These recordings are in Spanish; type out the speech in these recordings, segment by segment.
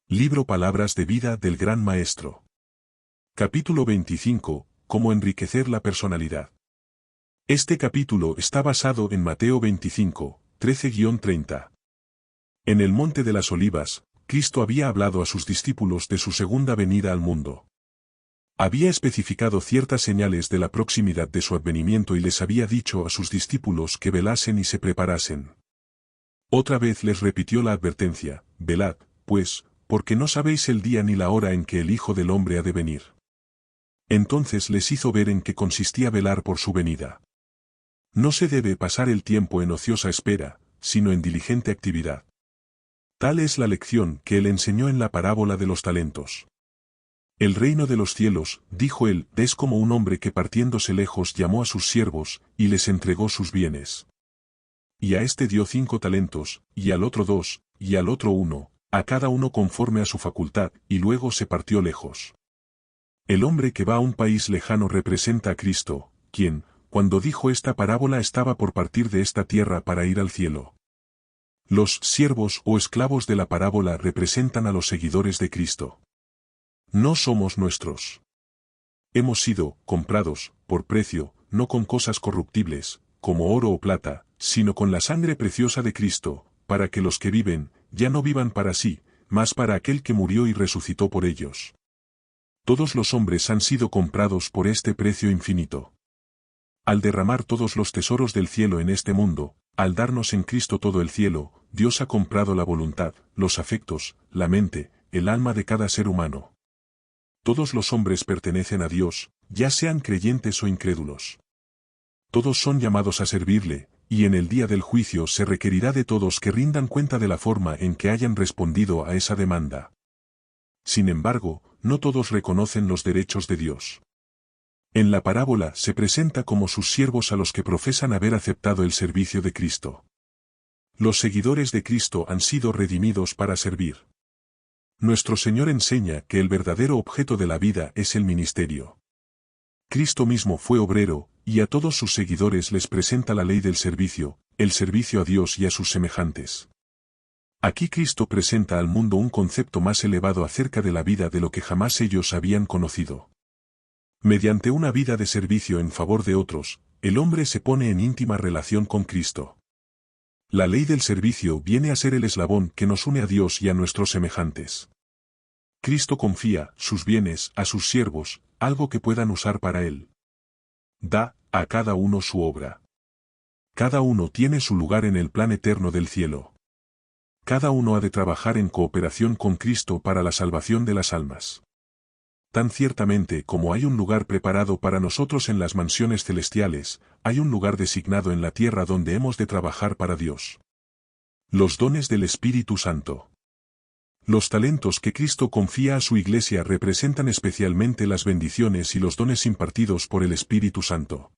Libro Palabras de Vida del Gran Maestro. Capítulo 25. Cómo enriquecer la personalidad. Este capítulo está basado en Mateo 25, 13-30. En el Monte de las Olivas, Cristo había hablado a sus discípulos de su segunda venida al mundo. Había especificado ciertas señales de la proximidad de su advenimiento y les había dicho a sus discípulos que velasen y se preparasen. Otra vez les repitió la advertencia: velad, pues, porque no sabéis el día ni la hora en que el Hijo del Hombre ha de venir. Entonces les hizo ver en qué consistía velar por su venida. No se debe pasar el tiempo en ociosa espera, sino en diligente actividad. Tal es la lección que él enseñó en la parábola de los talentos. El reino de los cielos, dijo él, es como un hombre que partiéndose lejos llamó a sus siervos, y les entregó sus bienes. Y a este dio 5 talentos, y al otro 2, y al otro 1, a cada uno conforme a su facultad, y luego se partió lejos. El hombre que va a un país lejano representa a Cristo, quien, cuando dijo esta parábola, estaba por partir de esta tierra para ir al cielo. Los siervos o esclavos de la parábola representan a los seguidores de Cristo. No somos nuestros. Hemos sido comprados, por precio, no con cosas corruptibles, como oro o plata, sino con la sangre preciosa de Cristo, para que los que viven, ya no vivan para sí, mas para aquel que murió y resucitó por ellos. Todos los hombres han sido comprados por este precio infinito. Al derramar todos los tesoros del cielo en este mundo, al darnos en Cristo todo el cielo, Dios ha comprado la voluntad, los afectos, la mente, el alma de cada ser humano. Todos los hombres pertenecen a Dios, ya sean creyentes o incrédulos. Todos son llamados a servirle, y en el día del juicio se requerirá de todos que rindan cuenta de la forma en que hayan respondido a esa demanda. Sin embargo, no todos reconocen los derechos de Dios. En la parábola se presenta como sus siervos a los que profesan haber aceptado el servicio de Cristo. Los seguidores de Cristo han sido redimidos para servir. Nuestro Señor enseña que el verdadero objeto de la vida es el ministerio. Cristo mismo fue obrero, y a todos sus seguidores les presenta la ley del servicio, el servicio a Dios y a sus semejantes. Aquí Cristo presenta al mundo un concepto más elevado acerca de la vida de lo que jamás ellos habían conocido. Mediante una vida de servicio en favor de otros, el hombre se pone en íntima relación con Cristo. La ley del servicio viene a ser el eslabón que nos une a Dios y a nuestros semejantes. Cristo confía sus bienes a sus siervos, algo que puedan usar para él. Da a cada uno su obra. Cada uno tiene su lugar en el plan eterno del cielo. Cada uno ha de trabajar en cooperación con Cristo para la salvación de las almas. Tan ciertamente como hay un lugar preparado para nosotros en las mansiones celestiales, hay un lugar designado en la tierra donde hemos de trabajar para Dios. Los dones del Espíritu Santo. Los talentos que Cristo confía a su Iglesia representan especialmente las bendiciones y los dones impartidos por el Espíritu Santo.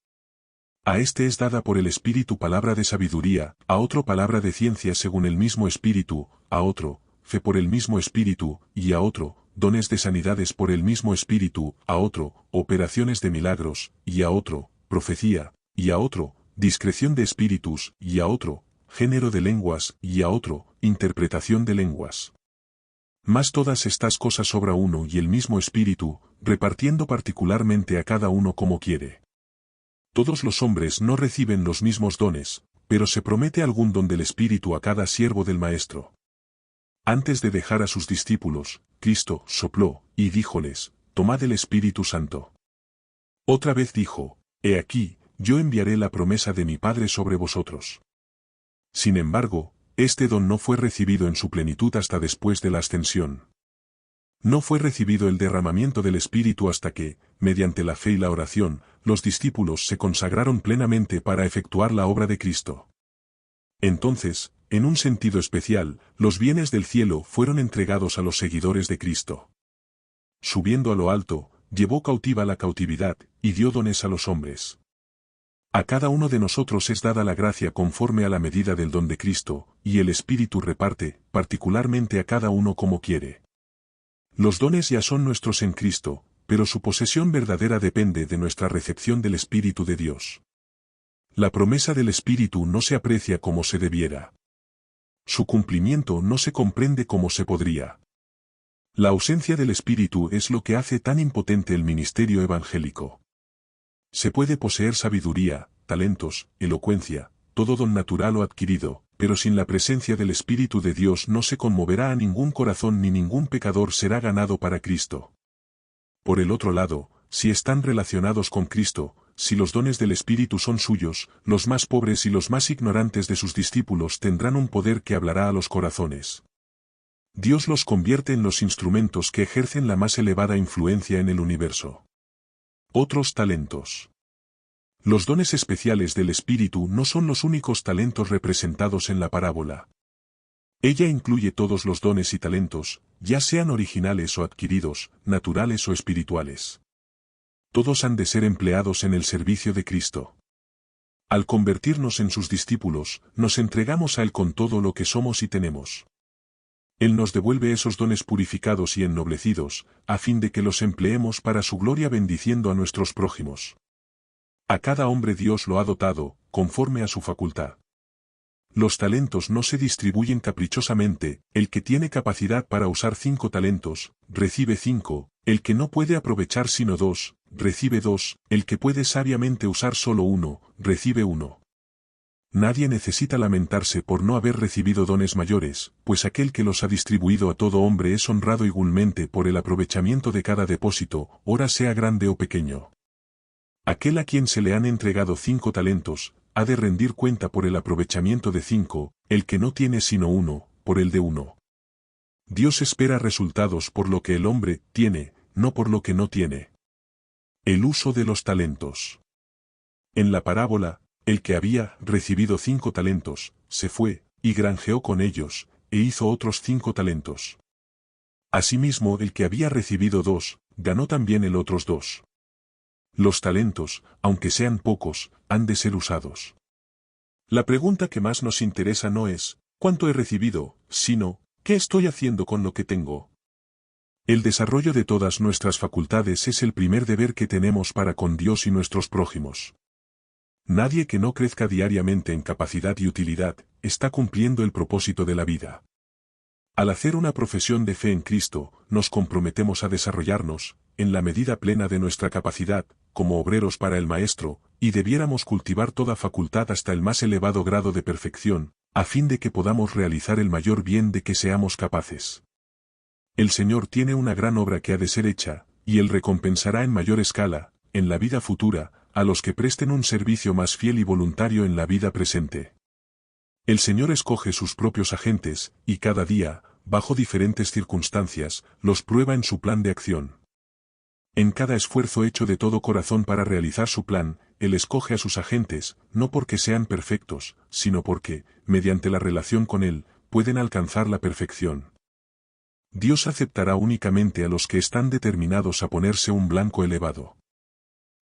A este es dada por el Espíritu palabra de sabiduría, a otro palabra de ciencia según el mismo Espíritu, a otro, fe por el mismo Espíritu, y a otro, dones de sanidades por el mismo Espíritu, a otro, operaciones de milagros, y a otro, profecía, y a otro, discreción de espíritus, y a otro, género de lenguas, y a otro, interpretación de lenguas. Mas todas estas cosas obra uno y el mismo Espíritu, repartiendo particularmente a cada uno como quiere. Todos los hombres no reciben los mismos dones, pero se promete algún don del Espíritu a cada siervo del Maestro. Antes de dejar a sus discípulos, Cristo sopló, y díjoles: tomad el Espíritu Santo. Otra vez dijo: he aquí, yo enviaré la promesa de mi Padre sobre vosotros. Sin embargo, este don no fue recibido en su plenitud hasta después de la ascensión. No fue recibido el derramamiento del Espíritu hasta que, mediante la fe y la oración, los discípulos se consagraron plenamente para efectuar la obra de Cristo. Entonces, en un sentido especial, los bienes del cielo fueron entregados a los seguidores de Cristo. Subiendo a lo alto, llevó cautiva la cautividad, y dio dones a los hombres. A cada uno de nosotros es dada la gracia conforme a la medida del don de Cristo, y el Espíritu reparte, particularmente a cada uno como quiere. Los dones ya son nuestros en Cristo, pero su posesión verdadera depende de nuestra recepción del Espíritu de Dios. La promesa del Espíritu no se aprecia como se debiera. Su cumplimiento no se comprende como se podría. La ausencia del Espíritu es lo que hace tan impotente el ministerio evangélico. Se puede poseer sabiduría, talentos, elocuencia, todo don natural o adquirido, pero sin la presencia del Espíritu de Dios no se conmoverá a ningún corazón ni ningún pecador será ganado para Cristo. Por el otro lado, si están relacionados con Cristo, si los dones del Espíritu son suyos, los más pobres y los más ignorantes de sus discípulos tendrán un poder que hablará a los corazones. Dios los convierte en los instrumentos que ejercen la más elevada influencia en el universo. Otros talentos. Los dones especiales del Espíritu no son los únicos talentos representados en la parábola. Ella incluye todos los dones y talentos, ya sean originales o adquiridos, naturales o espirituales. Todos han de ser empleados en el servicio de Cristo. Al convertirnos en sus discípulos, nos entregamos a Él con todo lo que somos y tenemos. Él nos devuelve esos dones purificados y ennoblecidos, a fin de que los empleemos para su gloria bendiciendo a nuestros prójimos. A cada hombre Dios lo ha dotado, conforme a su facultad. Los talentos no se distribuyen caprichosamente, el que tiene capacidad para usar 5 talentos, recibe 5, el que no puede aprovechar sino 2, recibe 2, el que puede sabiamente usar solo 1, recibe 1. Nadie necesita lamentarse por no haber recibido dones mayores, pues aquel que los ha distribuido a todo hombre es honrado igualmente por el aprovechamiento de cada depósito, ora sea grande o pequeño. Aquel a quien se le han entregado 5 talentos, ha de rendir cuenta por el aprovechamiento de 5, el que no tiene sino 1, por el de 1. Dios espera resultados por lo que el hombre tiene, no por lo que no tiene. El uso de los talentos. En la parábola, el que había recibido 5 talentos, se fue, y granjeó con ellos, e hizo otros 5 talentos. Asimismo el que había recibido 2, ganó también el otros 2. Los talentos, aunque sean pocos, han de ser usados. La pregunta que más nos interesa no es, ¿cuánto he recibido?, sino, ¿qué estoy haciendo con lo que tengo? El desarrollo de todas nuestras facultades es el primer deber que tenemos para con Dios y nuestros prójimos. Nadie que no crezca diariamente en capacidad y utilidad, está cumpliendo el propósito de la vida. Al hacer una profesión de fe en Cristo, nos comprometemos a desarrollarnos, en la medida plena de nuestra capacidad, como obreros para el Maestro, y debiéramos cultivar toda facultad hasta el más elevado grado de perfección, a fin de que podamos realizar el mayor bien de que seamos capaces. El Señor tiene una gran obra que ha de ser hecha, y Él recompensará en mayor escala, en la vida futura, a los que presten un servicio más fiel y voluntario en la vida presente. El Señor escoge sus propios agentes, y cada día, bajo diferentes circunstancias, los prueba en su plan de acción. En cada esfuerzo hecho de todo corazón para realizar su plan, Él escoge a sus agentes, no porque sean perfectos, sino porque, mediante la relación con Él, pueden alcanzar la perfección. Dios aceptará únicamente a los que están determinados a ponerse un blanco elevado.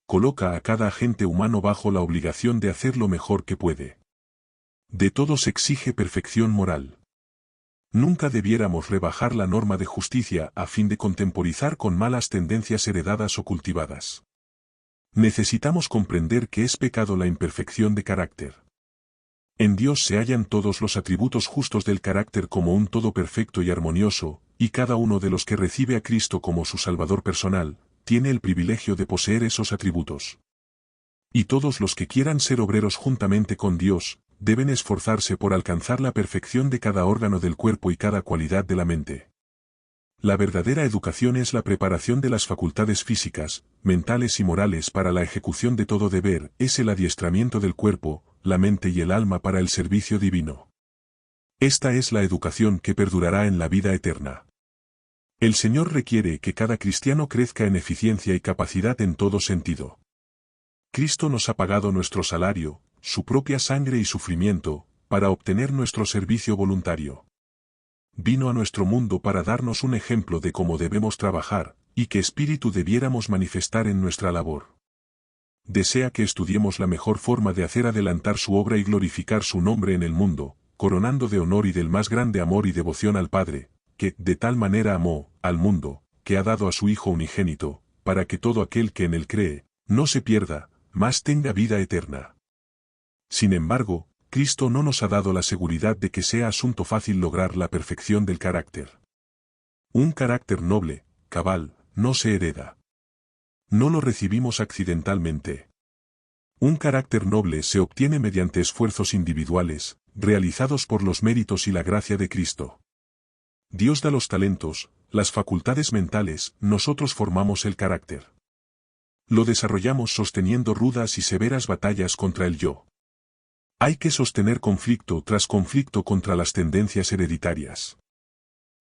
Coloca a cada agente humano bajo la obligación de hacer lo mejor que puede. De todos exige perfección moral. Nunca debiéramos rebajar la norma de justicia a fin de contemporizar con malas tendencias heredadas o cultivadas. Necesitamos comprender que es pecado la imperfección de carácter. En Dios se hallan todos los atributos justos del carácter como un todo perfecto y armonioso, y cada uno de los que recibe a Cristo como su Salvador personal, tiene el privilegio de poseer esos atributos. Y todos los que quieran ser obreros juntamente con Dios, deben esforzarse por alcanzar la perfección de cada órgano del cuerpo y cada cualidad de la mente. La verdadera educación es la preparación de las facultades físicas, mentales y morales para la ejecución de todo deber, es el adiestramiento del cuerpo, la mente y el alma para el servicio divino. Esta es la educación que perdurará en la vida eterna. El Señor requiere que cada cristiano crezca en eficiencia y capacidad en todo sentido. Cristo nos ha pagado nuestro salario, su propia sangre y sufrimiento, para obtener nuestro servicio voluntario. Vino a nuestro mundo para darnos un ejemplo de cómo debemos trabajar, y qué espíritu debiéramos manifestar en nuestra labor. Desea que estudiemos la mejor forma de hacer adelantar su obra y glorificar su nombre en el mundo, coronando de honor y del más grande amor y devoción al Padre, que de tal manera amó al mundo, que ha dado a su Hijo unigénito, para que todo aquel que en él cree, no se pierda, mas tenga vida eterna. Sin embargo, Cristo no nos ha dado la seguridad de que sea asunto fácil lograr la perfección del carácter. Un carácter noble, cabal, no se hereda. No lo recibimos accidentalmente. Un carácter noble se obtiene mediante esfuerzos individuales, realizados por los méritos y la gracia de Cristo. Dios da los talentos, las facultades mentales, nosotros formamos el carácter. Lo desarrollamos sosteniendo rudas y severas batallas contra el yo. Hay que sostener conflicto tras conflicto contra las tendencias hereditarias.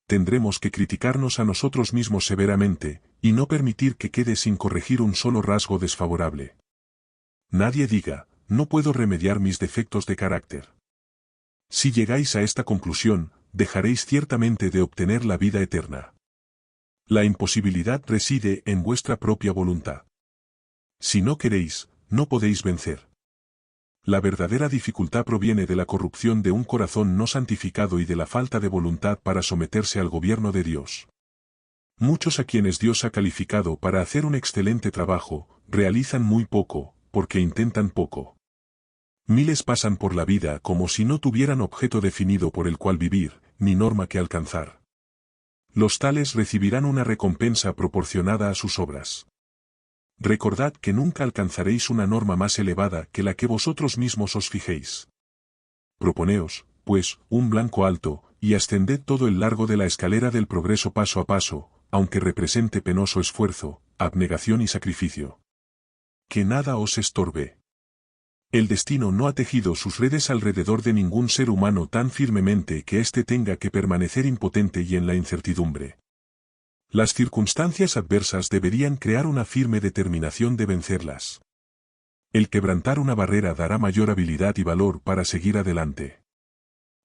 Tendremos que criticarnos a nosotros mismos severamente, y no permitir que quede sin corregir un solo rasgo desfavorable. Nadie diga, no puedo remediar mis defectos de carácter. Si llegáis a esta conclusión, dejaréis ciertamente de obtener la vida eterna. La imposibilidad reside en vuestra propia voluntad. Si no queréis, no podéis vencer. La verdadera dificultad proviene de la corrupción de un corazón no santificado y de la falta de voluntad para someterse al gobierno de Dios. Muchos a quienes Dios ha calificado para hacer un excelente trabajo, realizan muy poco, porque intentan poco. Miles pasan por la vida como si no tuvieran objeto definido por el cual vivir, ni norma que alcanzar. Los tales recibirán una recompensa proporcionada a sus obras. Recordad que nunca alcanzaréis una norma más elevada que la que vosotros mismos os fijéis. Proponeos, pues, un blanco alto, y ascended todo el largo de la escalera del progreso paso a paso, aunque represente penoso esfuerzo, abnegación y sacrificio. Que nada os estorbe. El destino no ha tejido sus redes alrededor de ningún ser humano tan firmemente que éste tenga que permanecer impotente y en la incertidumbre. Las circunstancias adversas deberían crear una firme determinación de vencerlas. El quebrantar una barrera dará mayor habilidad y valor para seguir adelante.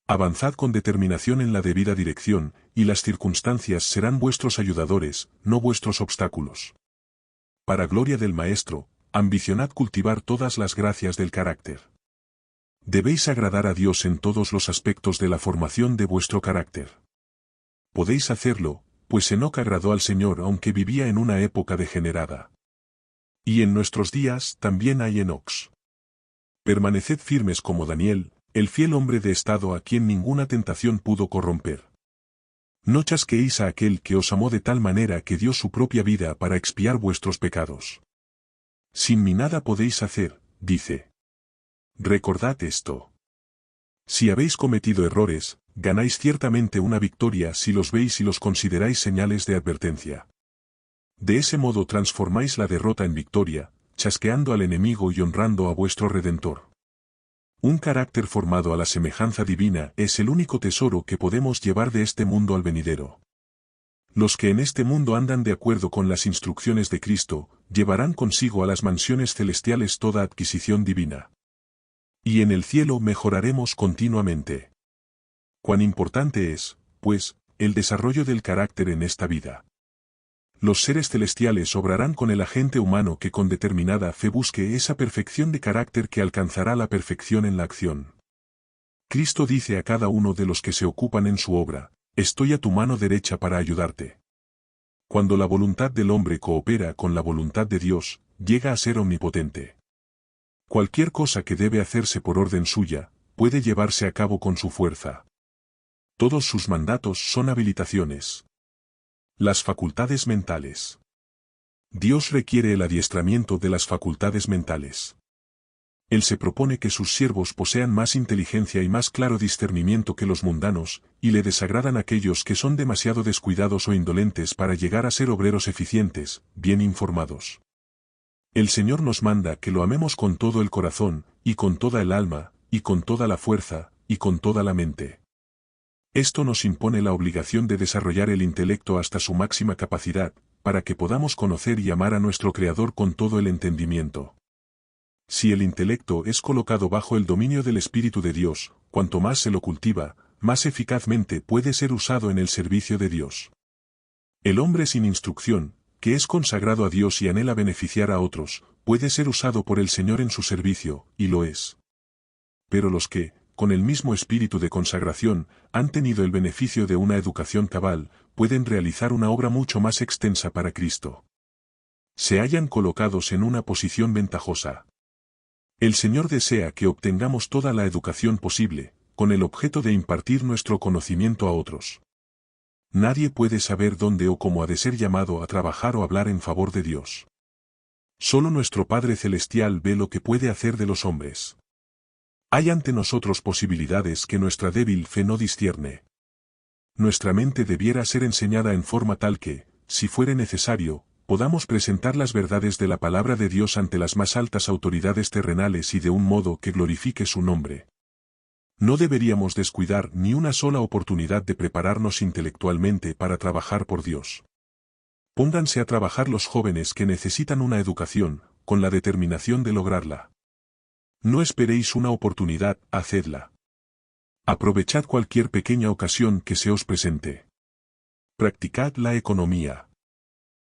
Avanzad con determinación en la debida dirección, y las circunstancias serán vuestros ayudadores, no vuestros obstáculos. Para gloria del Maestro, ambicionad cultivar todas las gracias del carácter. Debéis agradar a Dios en todos los aspectos de la formación de vuestro carácter. Podéis hacerlo, pues Enoc agradó al Señor aunque vivía en una época degenerada. Y en nuestros días también hay Enocs. Permaneced firmes como Daniel, el fiel hombre de estado a quien ninguna tentación pudo corromper. No chasqueéis a aquel que os amó de tal manera que dio su propia vida para expiar vuestros pecados. Sin mí nada podéis hacer, dice. Recordad esto. Si habéis cometido errores, ganáis ciertamente una victoria si los veis y los consideráis señales de advertencia. De ese modo transformáis la derrota en victoria, chasqueando al enemigo y honrando a vuestro Redentor. Un carácter formado a la semejanza divina es el único tesoro que podemos llevar de este mundo al venidero. Los que en este mundo andan de acuerdo con las instrucciones de Cristo, llevarán consigo a las mansiones celestiales toda adquisición divina. Y en el cielo mejoraremos continuamente. Cuán importante es, pues, el desarrollo del carácter en esta vida. Los seres celestiales obrarán con el agente humano que con determinada fe busque esa perfección de carácter que alcanzará la perfección en la acción. Cristo dice a cada uno de los que se ocupan en su obra, estoy a tu mano derecha para ayudarte. Cuando la voluntad del hombre coopera con la voluntad de Dios, llega a ser omnipotente. Cualquier cosa que debe hacerse por orden suya, puede llevarse a cabo con su fuerza. Todos sus mandatos son habilitaciones. Las facultades mentales. Dios requiere el adiestramiento de las facultades mentales. Él se propone que sus siervos posean más inteligencia y más claro discernimiento que los mundanos, y le desagradan aquellos que son demasiado descuidados o indolentes para llegar a ser obreros eficientes, bien informados. El Señor nos manda que lo amemos con todo el corazón, y con toda el alma, y con toda la fuerza, y con toda la mente. Esto nos impone la obligación de desarrollar el intelecto hasta su máxima capacidad, para que podamos conocer y amar a nuestro Creador con todo el entendimiento. Si el intelecto es colocado bajo el dominio del Espíritu de Dios, cuanto más se lo cultiva, más eficazmente puede ser usado en el servicio de Dios. El hombre sin instrucción, que es consagrado a Dios y anhela beneficiar a otros, puede ser usado por el Señor en su servicio, y lo es. Pero los que, con el mismo espíritu de consagración, han tenido el beneficio de una educación cabal, pueden realizar una obra mucho más extensa para Cristo. Se hallan colocados en una posición ventajosa. El Señor desea que obtengamos toda la educación posible, con el objeto de impartir nuestro conocimiento a otros. Nadie puede saber dónde o cómo ha de ser llamado a trabajar o hablar en favor de Dios. Solo nuestro Padre Celestial ve lo que puede hacer de los hombres. Hay ante nosotros posibilidades que nuestra débil fe no discierne. Nuestra mente debiera ser enseñada en forma tal que, si fuere necesario, podamos presentar las verdades de la palabra de Dios ante las más altas autoridades terrenales y de un modo que glorifique su nombre. No deberíamos descuidar ni una sola oportunidad de prepararnos intelectualmente para trabajar por Dios. Pónganse a trabajar los jóvenes que necesitan una educación, con la determinación de lograrla. No esperéis una oportunidad, hacedla. Aprovechad cualquier pequeña ocasión que se os presente. Practicad la economía.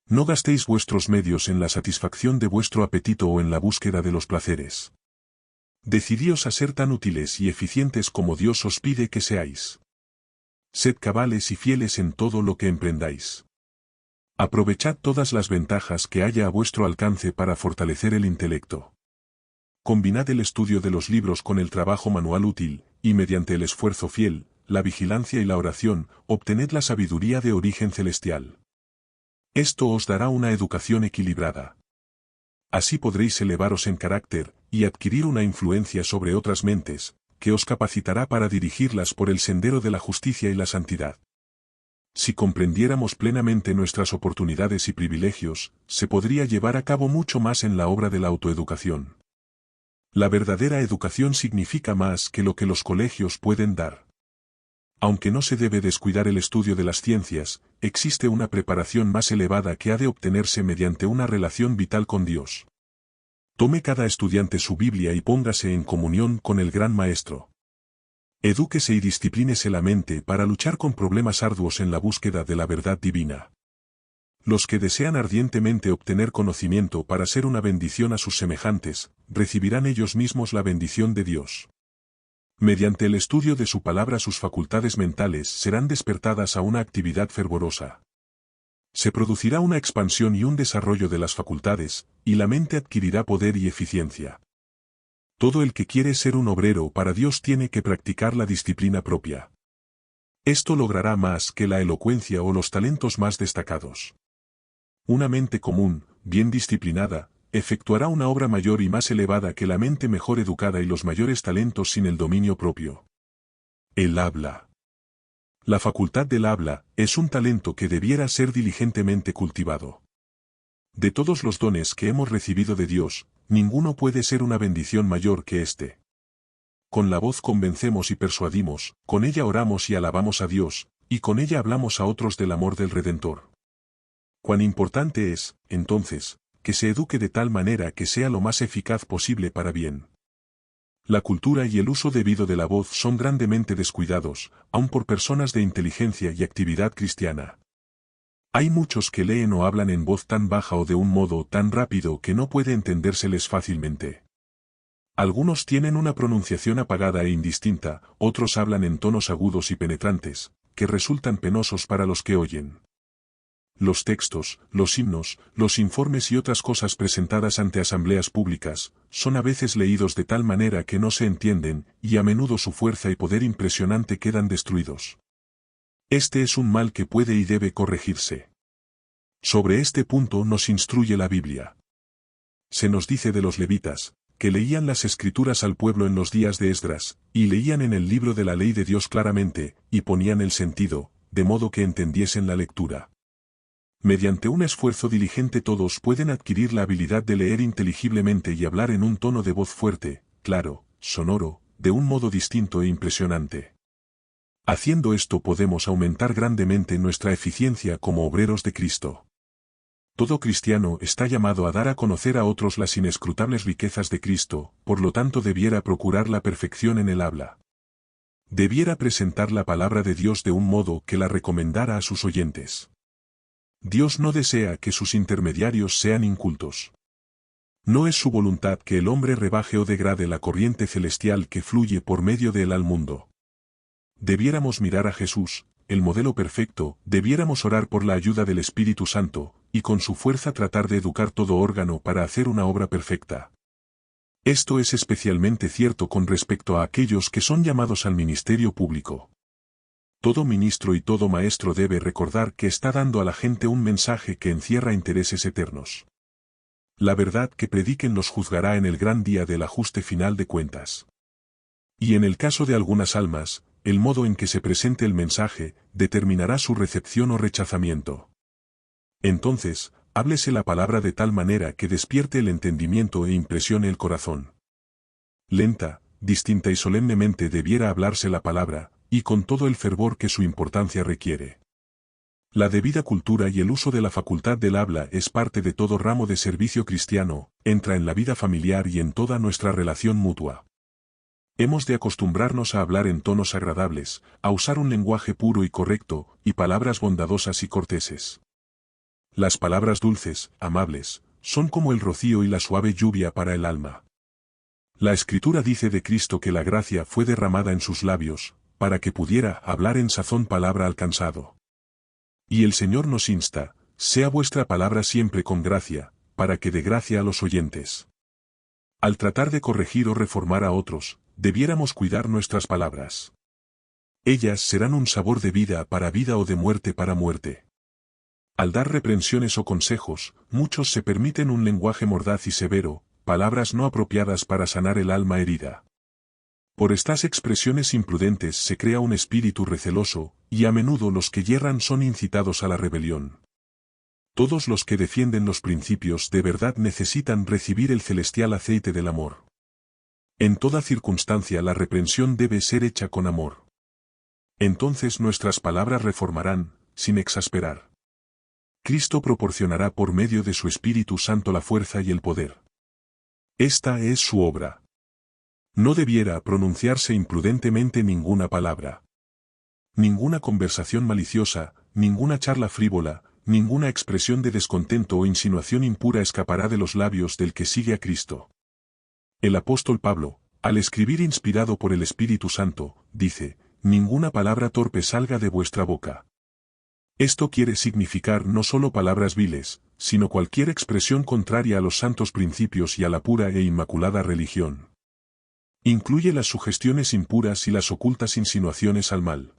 No gastéis vuestros medios en la satisfacción de vuestro apetito o en la búsqueda de los placeres. Decidíos a ser tan útiles y eficientes como Dios os pide que seáis. Sed cabales y fieles en todo lo que emprendáis. Aprovechad todas las ventajas que haya a vuestro alcance para fortalecer el intelecto. Combinad el estudio de los libros con el trabajo manual útil, y mediante el esfuerzo fiel, la vigilancia y la oración, obtened la sabiduría de origen celestial. Esto os dará una educación equilibrada. Así podréis elevaros en carácter, y adquirir una influencia sobre otras mentes, que os capacitará para dirigirlas por el sendero de la justicia y la santidad. Si comprendiéramos plenamente nuestras oportunidades y privilegios, se podría llevar a cabo mucho más en la obra de la autoeducación. La verdadera educación significa más que lo que los colegios pueden dar. Aunque no se debe descuidar el estudio de las ciencias, existe una preparación más elevada que ha de obtenerse mediante una relación vital con Dios. Tome cada estudiante su Biblia y póngase en comunión con el Gran Maestro. Edúquese y disciplínese la mente para luchar con problemas arduos en la búsqueda de la verdad divina. Los que desean ardientemente obtener conocimiento para ser una bendición a sus semejantes, recibirán ellos mismos la bendición de Dios. Mediante el estudio de su palabra sus facultades mentales serán despertadas a una actividad fervorosa. Se producirá una expansión y un desarrollo de las facultades, y la mente adquirirá poder y eficiencia. Todo el que quiere ser un obrero para Dios tiene que practicar la disciplina propia. Esto logrará más que la elocuencia o los talentos más destacados. Una mente común, bien disciplinada, efectuará una obra mayor y más elevada que la mente mejor educada y los mayores talentos sin el dominio propio. El habla. La facultad del habla es un talento que debiera ser diligentemente cultivado. De todos los dones que hemos recibido de Dios, ninguno puede ser una bendición mayor que este. Con la voz convencemos y persuadimos, con ella oramos y alabamos a Dios, y con ella hablamos a otros del amor del Redentor. Cuán importante es, entonces, que se eduque de tal manera que sea lo más eficaz posible para bien. La cultura y el uso debido de la voz son grandemente descuidados, aun por personas de inteligencia y actividad cristiana. Hay muchos que leen o hablan en voz tan baja o de un modo tan rápido que no puede entendérseles fácilmente. Algunos tienen una pronunciación apagada e indistinta, otros hablan en tonos agudos y penetrantes, que resultan penosos para los que oyen. Los textos, los himnos, los informes y otras cosas presentadas ante asambleas públicas, son a veces leídos de tal manera que no se entienden, y a menudo su fuerza y poder impresionante quedan destruidos. Este es un mal que puede y debe corregirse. Sobre este punto nos instruye la Biblia. Se nos dice de los levitas, que leían las escrituras al pueblo en los días de Esdras, y leían en el libro de la ley de Dios claramente, y ponían el sentido, de modo que entendiesen la lectura. Mediante un esfuerzo diligente todos pueden adquirir la habilidad de leer inteligiblemente y hablar en un tono de voz fuerte, claro, sonoro, de un modo distinto e impresionante. Haciendo esto podemos aumentar grandemente nuestra eficiencia como obreros de Cristo. Todo cristiano está llamado a dar a conocer a otros las inescrutables riquezas de Cristo, por lo tanto debiera procurar la perfección en el habla. Debiera presentar la palabra de Dios de un modo que la recomendara a sus oyentes. Dios no desea que sus intermediarios sean incultos. No es su voluntad que el hombre rebaje o degrade la corriente celestial que fluye por medio de él al mundo. Debiéramos mirar a Jesús, el modelo perfecto, debiéramos orar por la ayuda del Espíritu Santo, y con su fuerza tratar de educar todo órgano para hacer una obra perfecta. Esto es especialmente cierto con respecto a aquellos que son llamados al ministerio público. Todo ministro y todo maestro debe recordar que está dando a la gente un mensaje que encierra intereses eternos. La verdad que prediquen los juzgará en el gran día del ajuste final de cuentas. Y en el caso de algunas almas, el modo en que se presente el mensaje determinará su recepción o rechazamiento. Entonces, háblese la palabra de tal manera que despierte el entendimiento e impresione el corazón. Lenta, distinta y solemnemente debiera hablarse la palabra, y con todo el fervor que su importancia requiere. La debida cultura y el uso de la facultad del habla es parte de todo ramo de servicio cristiano, entra en la vida familiar y en toda nuestra relación mutua. Hemos de acostumbrarnos a hablar en tonos agradables, a usar un lenguaje puro y correcto, y palabras bondadosas y corteses. Las palabras dulces, amables, son como el rocío y la suave lluvia para el alma. La Escritura dice de Cristo que la gracia fue derramada en sus labios, para que pudiera hablar en sazón palabra al cansado. Y el Señor nos insta, sea vuestra palabra siempre con gracia, para que dé gracia a los oyentes. Al tratar de corregir o reformar a otros, debiéramos cuidar nuestras palabras. Ellas serán un sabor de vida o de muerte para muerte. Al dar reprensiones o consejos, muchos se permiten un lenguaje mordaz y severo, palabras no apropiadas para sanar el alma herida. Por estas expresiones imprudentes se crea un espíritu receloso, y a menudo los que yerran son incitados a la rebelión. Todos los que defienden los principios de verdad necesitan recibir el celestial aceite del amor. En toda circunstancia la reprensión debe ser hecha con amor. Entonces nuestras palabras reformarán, sin exasperar. Cristo proporcionará por medio de su Espíritu Santo la fuerza y el poder. Esta es su obra. No debiera pronunciarse imprudentemente ninguna palabra. Ninguna conversación maliciosa, ninguna charla frívola, ninguna expresión de descontento o insinuación impura escapará de los labios del que sigue a Cristo. El apóstol Pablo, al escribir inspirado por el Espíritu Santo, dice, ninguna palabra torpe salga de vuestra boca. Esto quiere significar no solo palabras viles, sino cualquier expresión contraria a los santos principios y a la pura e inmaculada religión. Incluye las sugestiones impuras y las ocultas insinuaciones al mal.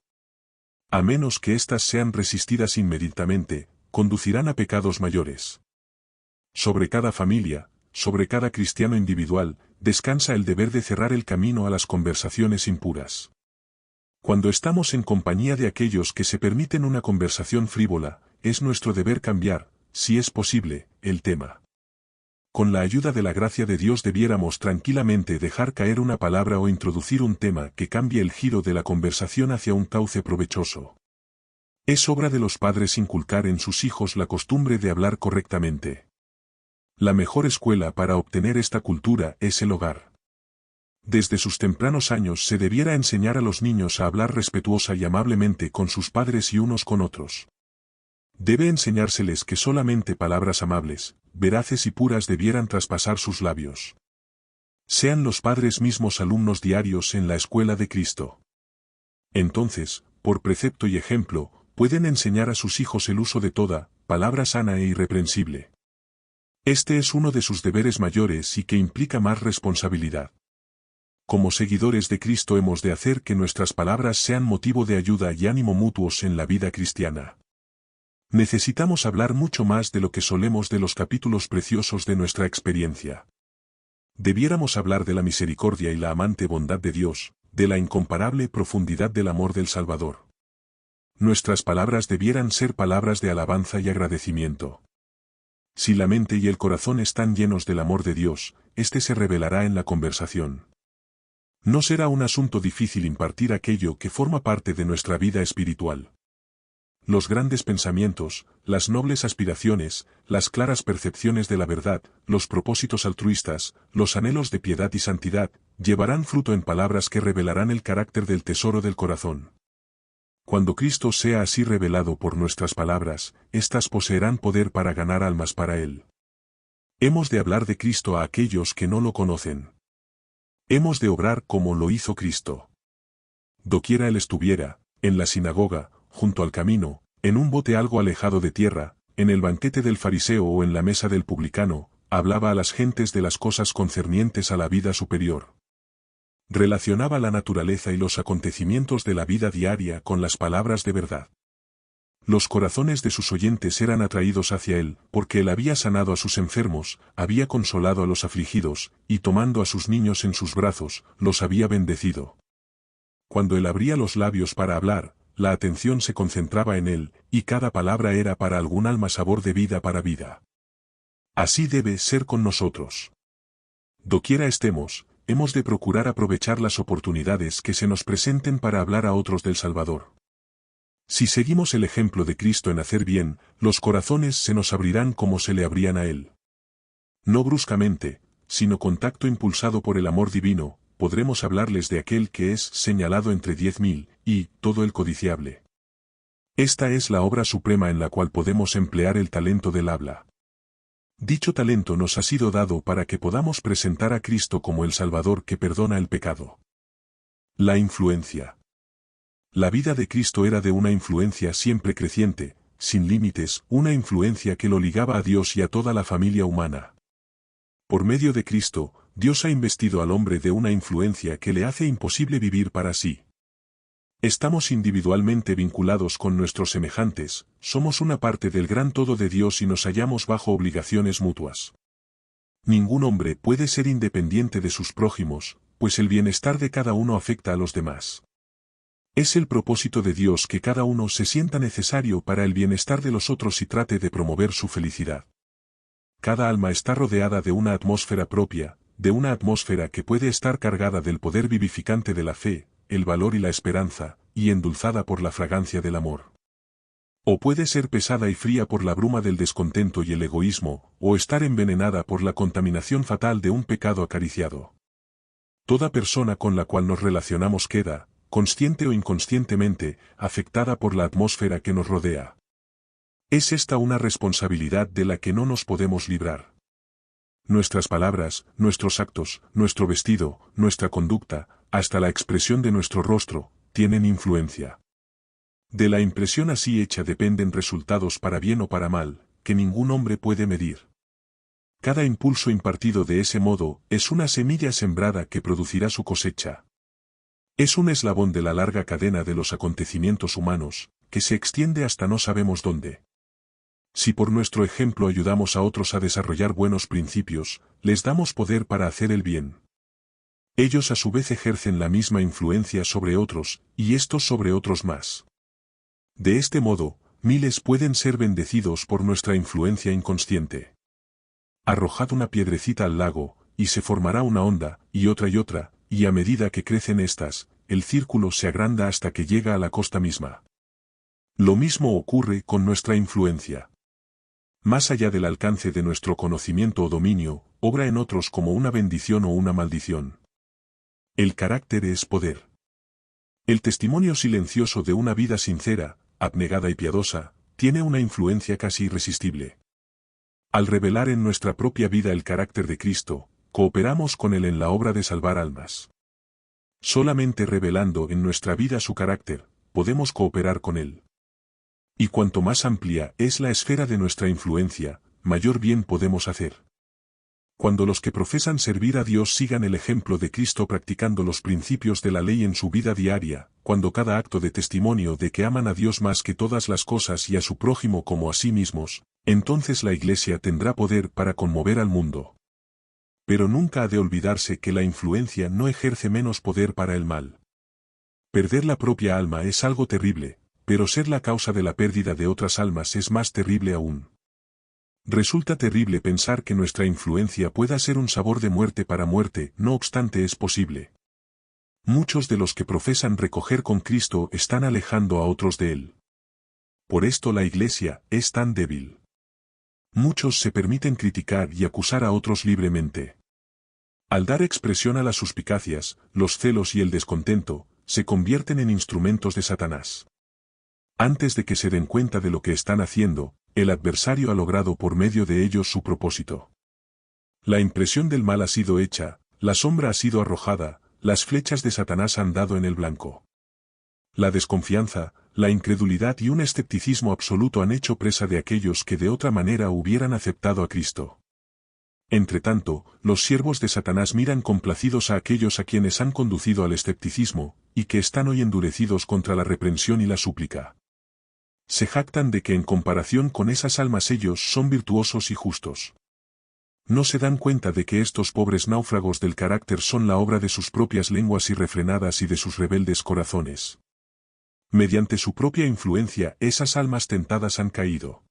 A menos que éstas sean resistidas inmediatamente, conducirán a pecados mayores. Sobre cada familia, sobre cada cristiano individual, descansa el deber de cerrar el camino a las conversaciones impuras. Cuando estamos en compañía de aquellos que se permiten una conversación frívola, es nuestro deber cambiar, si es posible, el tema. Con la ayuda de la gracia de Dios debiéramos tranquilamente dejar caer una palabra o introducir un tema que cambie el giro de la conversación hacia un cauce provechoso. Es obra de los padres inculcar en sus hijos la costumbre de hablar correctamente. La mejor escuela para obtener esta cultura es el hogar. Desde sus tempranos años se debiera enseñar a los niños a hablar respetuosa y amablemente con sus padres y unos con otros. Debe enseñárseles que solamente palabras amables, veraces y puras debieran traspasar sus labios. Sean los padres mismos alumnos diarios en la escuela de Cristo. Entonces, por precepto y ejemplo, pueden enseñar a sus hijos el uso de toda palabra sana e irreprensible. Este es uno de sus deberes mayores y que implica más responsabilidad. Como seguidores de Cristo hemos de hacer que nuestras palabras sean motivo de ayuda y ánimo mutuos en la vida cristiana. Necesitamos hablar mucho más de lo que solemos de los capítulos preciosos de nuestra experiencia. Debiéramos hablar de la misericordia y la amante bondad de Dios, de la incomparable profundidad del amor del Salvador. Nuestras palabras debieran ser palabras de alabanza y agradecimiento. Si la mente y el corazón están llenos del amor de Dios, éste se revelará en la conversación. No será un asunto difícil impartir aquello que forma parte de nuestra vida espiritual. Los grandes pensamientos, las nobles aspiraciones, las claras percepciones de la verdad, los propósitos altruistas, los anhelos de piedad y santidad, llevarán fruto en palabras que revelarán el carácter del tesoro del corazón. Cuando Cristo sea así revelado por nuestras palabras, éstas poseerán poder para ganar almas para Él. Hemos de hablar de Cristo a aquellos que no lo conocen. Hemos de obrar como lo hizo Cristo. Doquiera Él estuviera, en la sinagoga, junto al camino, en un bote algo alejado de tierra, en el banquete del fariseo o en la mesa del publicano, hablaba a las gentes de las cosas concernientes a la vida superior. Relacionaba la naturaleza y los acontecimientos de la vida diaria con las palabras de verdad. Los corazones de sus oyentes eran atraídos hacia él, porque él había sanado a sus enfermos, había consolado a los afligidos, y tomando a sus niños en sus brazos, los había bendecido. Cuando él abría los labios para hablar, la atención se concentraba en él, y cada palabra era para algún alma sabor de vida para vida. Así debe ser con nosotros. Doquiera estemos, hemos de procurar aprovechar las oportunidades que se nos presenten para hablar a otros del Salvador. Si seguimos el ejemplo de Cristo en hacer bien, los corazones se nos abrirán como se le abrían a Él. No bruscamente, sino con tacto impulsado por el amor divino, podremos hablarles de aquel que es señalado entre 10.000, y todo el codiciable. Esta es la obra suprema en la cual podemos emplear el talento del habla. Dicho talento nos ha sido dado para que podamos presentar a Cristo como el Salvador que perdona el pecado. La influencia. La vida de Cristo era de una influencia siempre creciente, sin límites, una influencia que lo ligaba a Dios y a toda la familia humana. Por medio de Cristo, Dios ha investido al hombre de una influencia que le hace imposible vivir para sí. Estamos individualmente vinculados con nuestros semejantes, somos una parte del gran todo de Dios y nos hallamos bajo obligaciones mutuas. Ningún hombre puede ser independiente de sus prójimos, pues el bienestar de cada uno afecta a los demás. Es el propósito de Dios que cada uno se sienta necesario para el bienestar de los otros y trate de promover su felicidad. Cada alma está rodeada de una atmósfera propia, de una atmósfera que puede estar cargada del poder vivificante de la fe, el valor y la esperanza, y endulzada por la fragancia del amor. O puede ser pesada y fría por la bruma del descontento y el egoísmo, o estar envenenada por la contaminación fatal de un pecado acariciado. Toda persona con la cual nos relacionamos queda, consciente o inconscientemente, afectada por la atmósfera que nos rodea. Es esta una responsabilidad de la que no nos podemos librar. Nuestras palabras, nuestros actos, nuestro vestido, nuestra conducta, hasta la expresión de nuestro rostro, tienen influencia. De la impresión así hecha dependen resultados para bien o para mal, que ningún hombre puede medir. Cada impulso impartido de ese modo es una semilla sembrada que producirá su cosecha. Es un eslabón de la larga cadena de los acontecimientos humanos, que se extiende hasta no sabemos dónde. Si por nuestro ejemplo ayudamos a otros a desarrollar buenos principios, les damos poder para hacer el bien. Ellos a su vez ejercen la misma influencia sobre otros, y estos sobre otros más. De este modo, miles pueden ser bendecidos por nuestra influencia inconsciente. Arrojad una piedrecita al lago, y se formará una onda, y otra, y a medida que crecen estas, el círculo se agranda hasta que llega a la costa misma. Lo mismo ocurre con nuestra influencia. Más allá del alcance de nuestro conocimiento o dominio, obra en otros como una bendición o una maldición. El carácter es poder. El testimonio silencioso de una vida sincera, abnegada y piadosa, tiene una influencia casi irresistible. Al revelar en nuestra propia vida el carácter de Cristo, cooperamos con Él en la obra de salvar almas. Solamente revelando en nuestra vida su carácter, podemos cooperar con Él. Y cuanto más amplia es la esfera de nuestra influencia, mayor bien podemos hacer. Cuando los que profesan servir a Dios sigan el ejemplo de Cristo practicando los principios de la ley en su vida diaria, cuando cada acto de testimonio de que aman a Dios más que todas las cosas y a su prójimo como a sí mismos, entonces la Iglesia tendrá poder para conmover al mundo. Pero nunca ha de olvidarse que la influencia no ejerce menos poder para el mal. Perder la propia alma es algo terrible, pero ser la causa de la pérdida de otras almas es más terrible aún. Resulta terrible pensar que nuestra influencia pueda ser un sabor de muerte para muerte, no obstante es posible. Muchos de los que profesan recoger con Cristo están alejando a otros de Él. Por esto la Iglesia es tan débil. Muchos se permiten criticar y acusar a otros libremente. Al dar expresión a las suspicacias, los celos y el descontento, se convierten en instrumentos de Satanás. Antes de que se den cuenta de lo que están haciendo, el adversario ha logrado por medio de ellos su propósito. La impresión del mal ha sido hecha, la sombra ha sido arrojada, las flechas de Satanás han dado en el blanco. La desconfianza, la incredulidad y un escepticismo absoluto han hecho presa de aquellos que de otra manera hubieran aceptado a Cristo. Entretanto, los siervos de Satanás miran complacidos a aquellos a quienes han conducido al escepticismo, y que están hoy endurecidos contra la reprensión y la súplica. Se jactan de que en comparación con esas almas ellos son virtuosos y justos. No se dan cuenta de que estos pobres náufragos del carácter son la obra de sus propias lenguas irrefrenadas y de sus rebeldes corazones. Mediante su propia influencia esas almas tentadas han caído.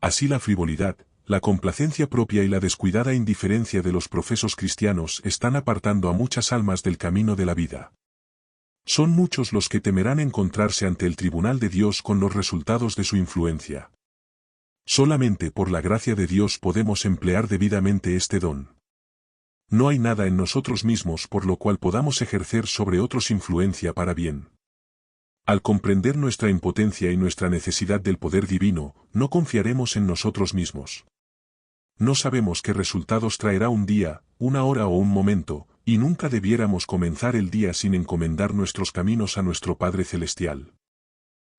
Así la frivolidad, la complacencia propia y la descuidada indiferencia de los profesos cristianos están apartando a muchas almas del camino de la vida. Son muchos los que temerán encontrarse ante el tribunal de Dios con los resultados de su influencia. Solamente por la gracia de Dios podemos emplear debidamente este don. No hay nada en nosotros mismos por lo cual podamos ejercer sobre otros influencia para bien. Al comprender nuestra impotencia y nuestra necesidad del poder divino, no confiaremos en nosotros mismos. No sabemos qué resultados traerá un día, una hora o un momento, y nunca debiéramos comenzar el día sin encomendar nuestros caminos a nuestro Padre Celestial.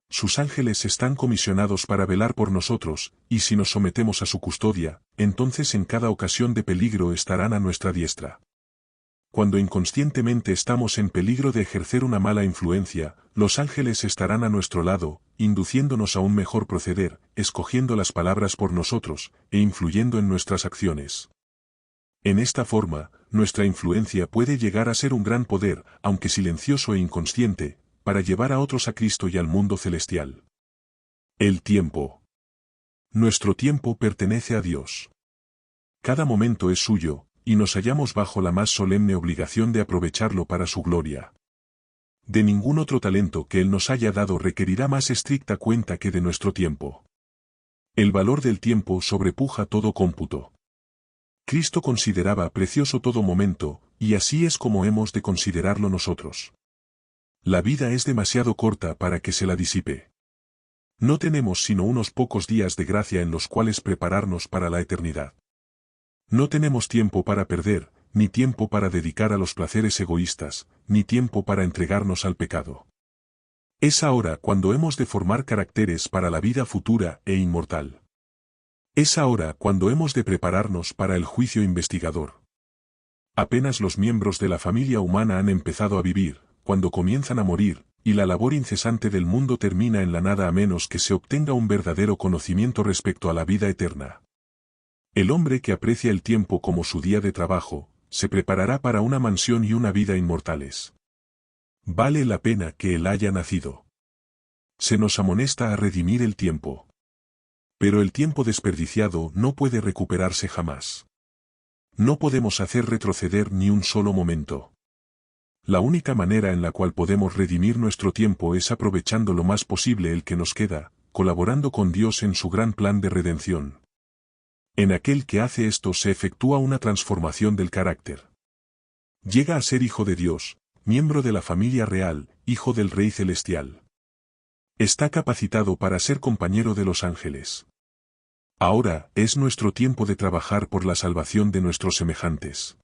Sus ángeles están comisionados para velar por nosotros, y si nos sometemos a su custodia, entonces en cada ocasión de peligro estarán a nuestra diestra. Cuando inconscientemente estamos en peligro de ejercer una mala influencia, los ángeles estarán a nuestro lado, induciéndonos a un mejor proceder, escogiendo las palabras por nosotros, e influyendo en nuestras acciones. En esta forma, nuestra influencia puede llegar a ser un gran poder, aunque silencioso e inconsciente, para llevar a otros a Cristo y al mundo celestial. El tiempo. Nuestro tiempo pertenece a Dios. Cada momento es suyo, y nos hallamos bajo la más solemne obligación de aprovecharlo para su gloria. De ningún otro talento que Él nos haya dado requerirá más estricta cuenta que de nuestro tiempo. El valor del tiempo sobrepuja todo cómputo. Cristo consideraba precioso todo momento, y así es como hemos de considerarlo nosotros. La vida es demasiado corta para que se la disipe. No tenemos sino unos pocos días de gracia en los cuales prepararnos para la eternidad. No tenemos tiempo para perder, ni tiempo para dedicar a los placeres egoístas, ni tiempo para entregarnos al pecado. Es ahora cuando hemos de formar caracteres para la vida futura e inmortal. Es ahora cuando hemos de prepararnos para el juicio investigador. Apenas los miembros de la familia humana han empezado a vivir, cuando comienzan a morir, y la labor incesante del mundo termina en la nada a menos que se obtenga un verdadero conocimiento respecto a la vida eterna. El hombre que aprecia el tiempo como su día de trabajo, se preparará para una mansión y una vida inmortales. Vale la pena que él haya nacido. Se nos amonesta a redimir el tiempo. Pero el tiempo desperdiciado no puede recuperarse jamás. No podemos hacer retroceder ni un solo momento. La única manera en la cual podemos redimir nuestro tiempo es aprovechando lo más posible el que nos queda, colaborando con Dios en su gran plan de redención. En aquel que hace esto se efectúa una transformación del carácter. Llega a ser hijo de Dios, miembro de la familia real, hijo del Rey Celestial. Está capacitado para ser compañero de los ángeles. Ahora es nuestro tiempo de trabajar por la salvación de nuestros semejantes.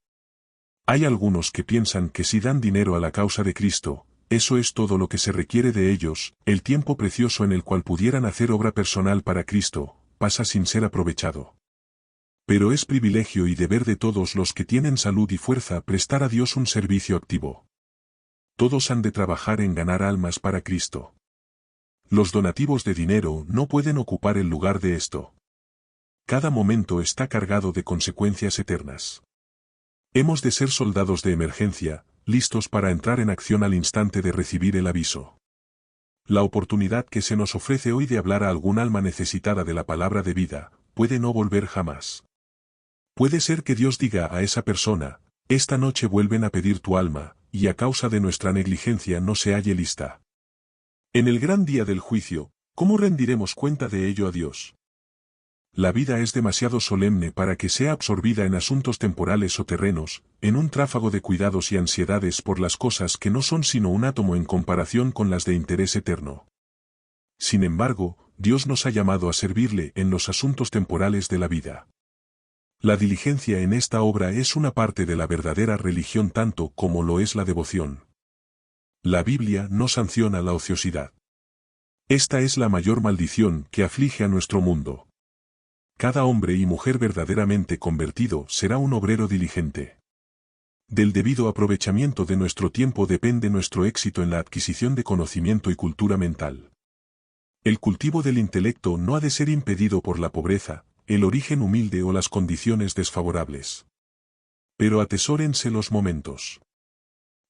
Hay algunos que piensan que si dan dinero a la causa de Cristo, eso es todo lo que se requiere de ellos, el tiempo precioso en el cual pudieran hacer obra personal para Cristo, pasa sin ser aprovechado. Pero es privilegio y deber de todos los que tienen salud y fuerza prestar a Dios un servicio activo. Todos han de trabajar en ganar almas para Cristo. Los donativos de dinero no pueden ocupar el lugar de esto. Cada momento está cargado de consecuencias eternas. Hemos de ser soldados de emergencia, listos para entrar en acción al instante de recibir el aviso. La oportunidad que se nos ofrece hoy de hablar a algún alma necesitada de la palabra de vida, puede no volver jamás. Puede ser que Dios diga a esa persona, esta noche vuelven a pedir tu alma, y a causa de nuestra negligencia no se halle lista. En el gran día del juicio, ¿cómo rendiremos cuenta de ello a Dios? La vida es demasiado solemne para que sea absorbida en asuntos temporales o terrenos, en un tráfago de cuidados y ansiedades por las cosas que no son sino un átomo en comparación con las de interés eterno. Sin embargo, Dios nos ha llamado a servirle en los asuntos temporales de la vida. La diligencia en esta obra es una parte de la verdadera religión tanto como lo es la devoción. La Biblia no sanciona la ociosidad. Esta es la mayor maldición que aflige a nuestro mundo. cada hombre y mujer verdaderamente convertido será un obrero diligente. Del debido aprovechamiento de nuestro tiempo depende nuestro éxito en la adquisición de conocimiento y cultura mental. El cultivo del intelecto no ha de ser impedido por la pobreza, el origen humilde o las condiciones desfavorables. Pero atesórense los momentos.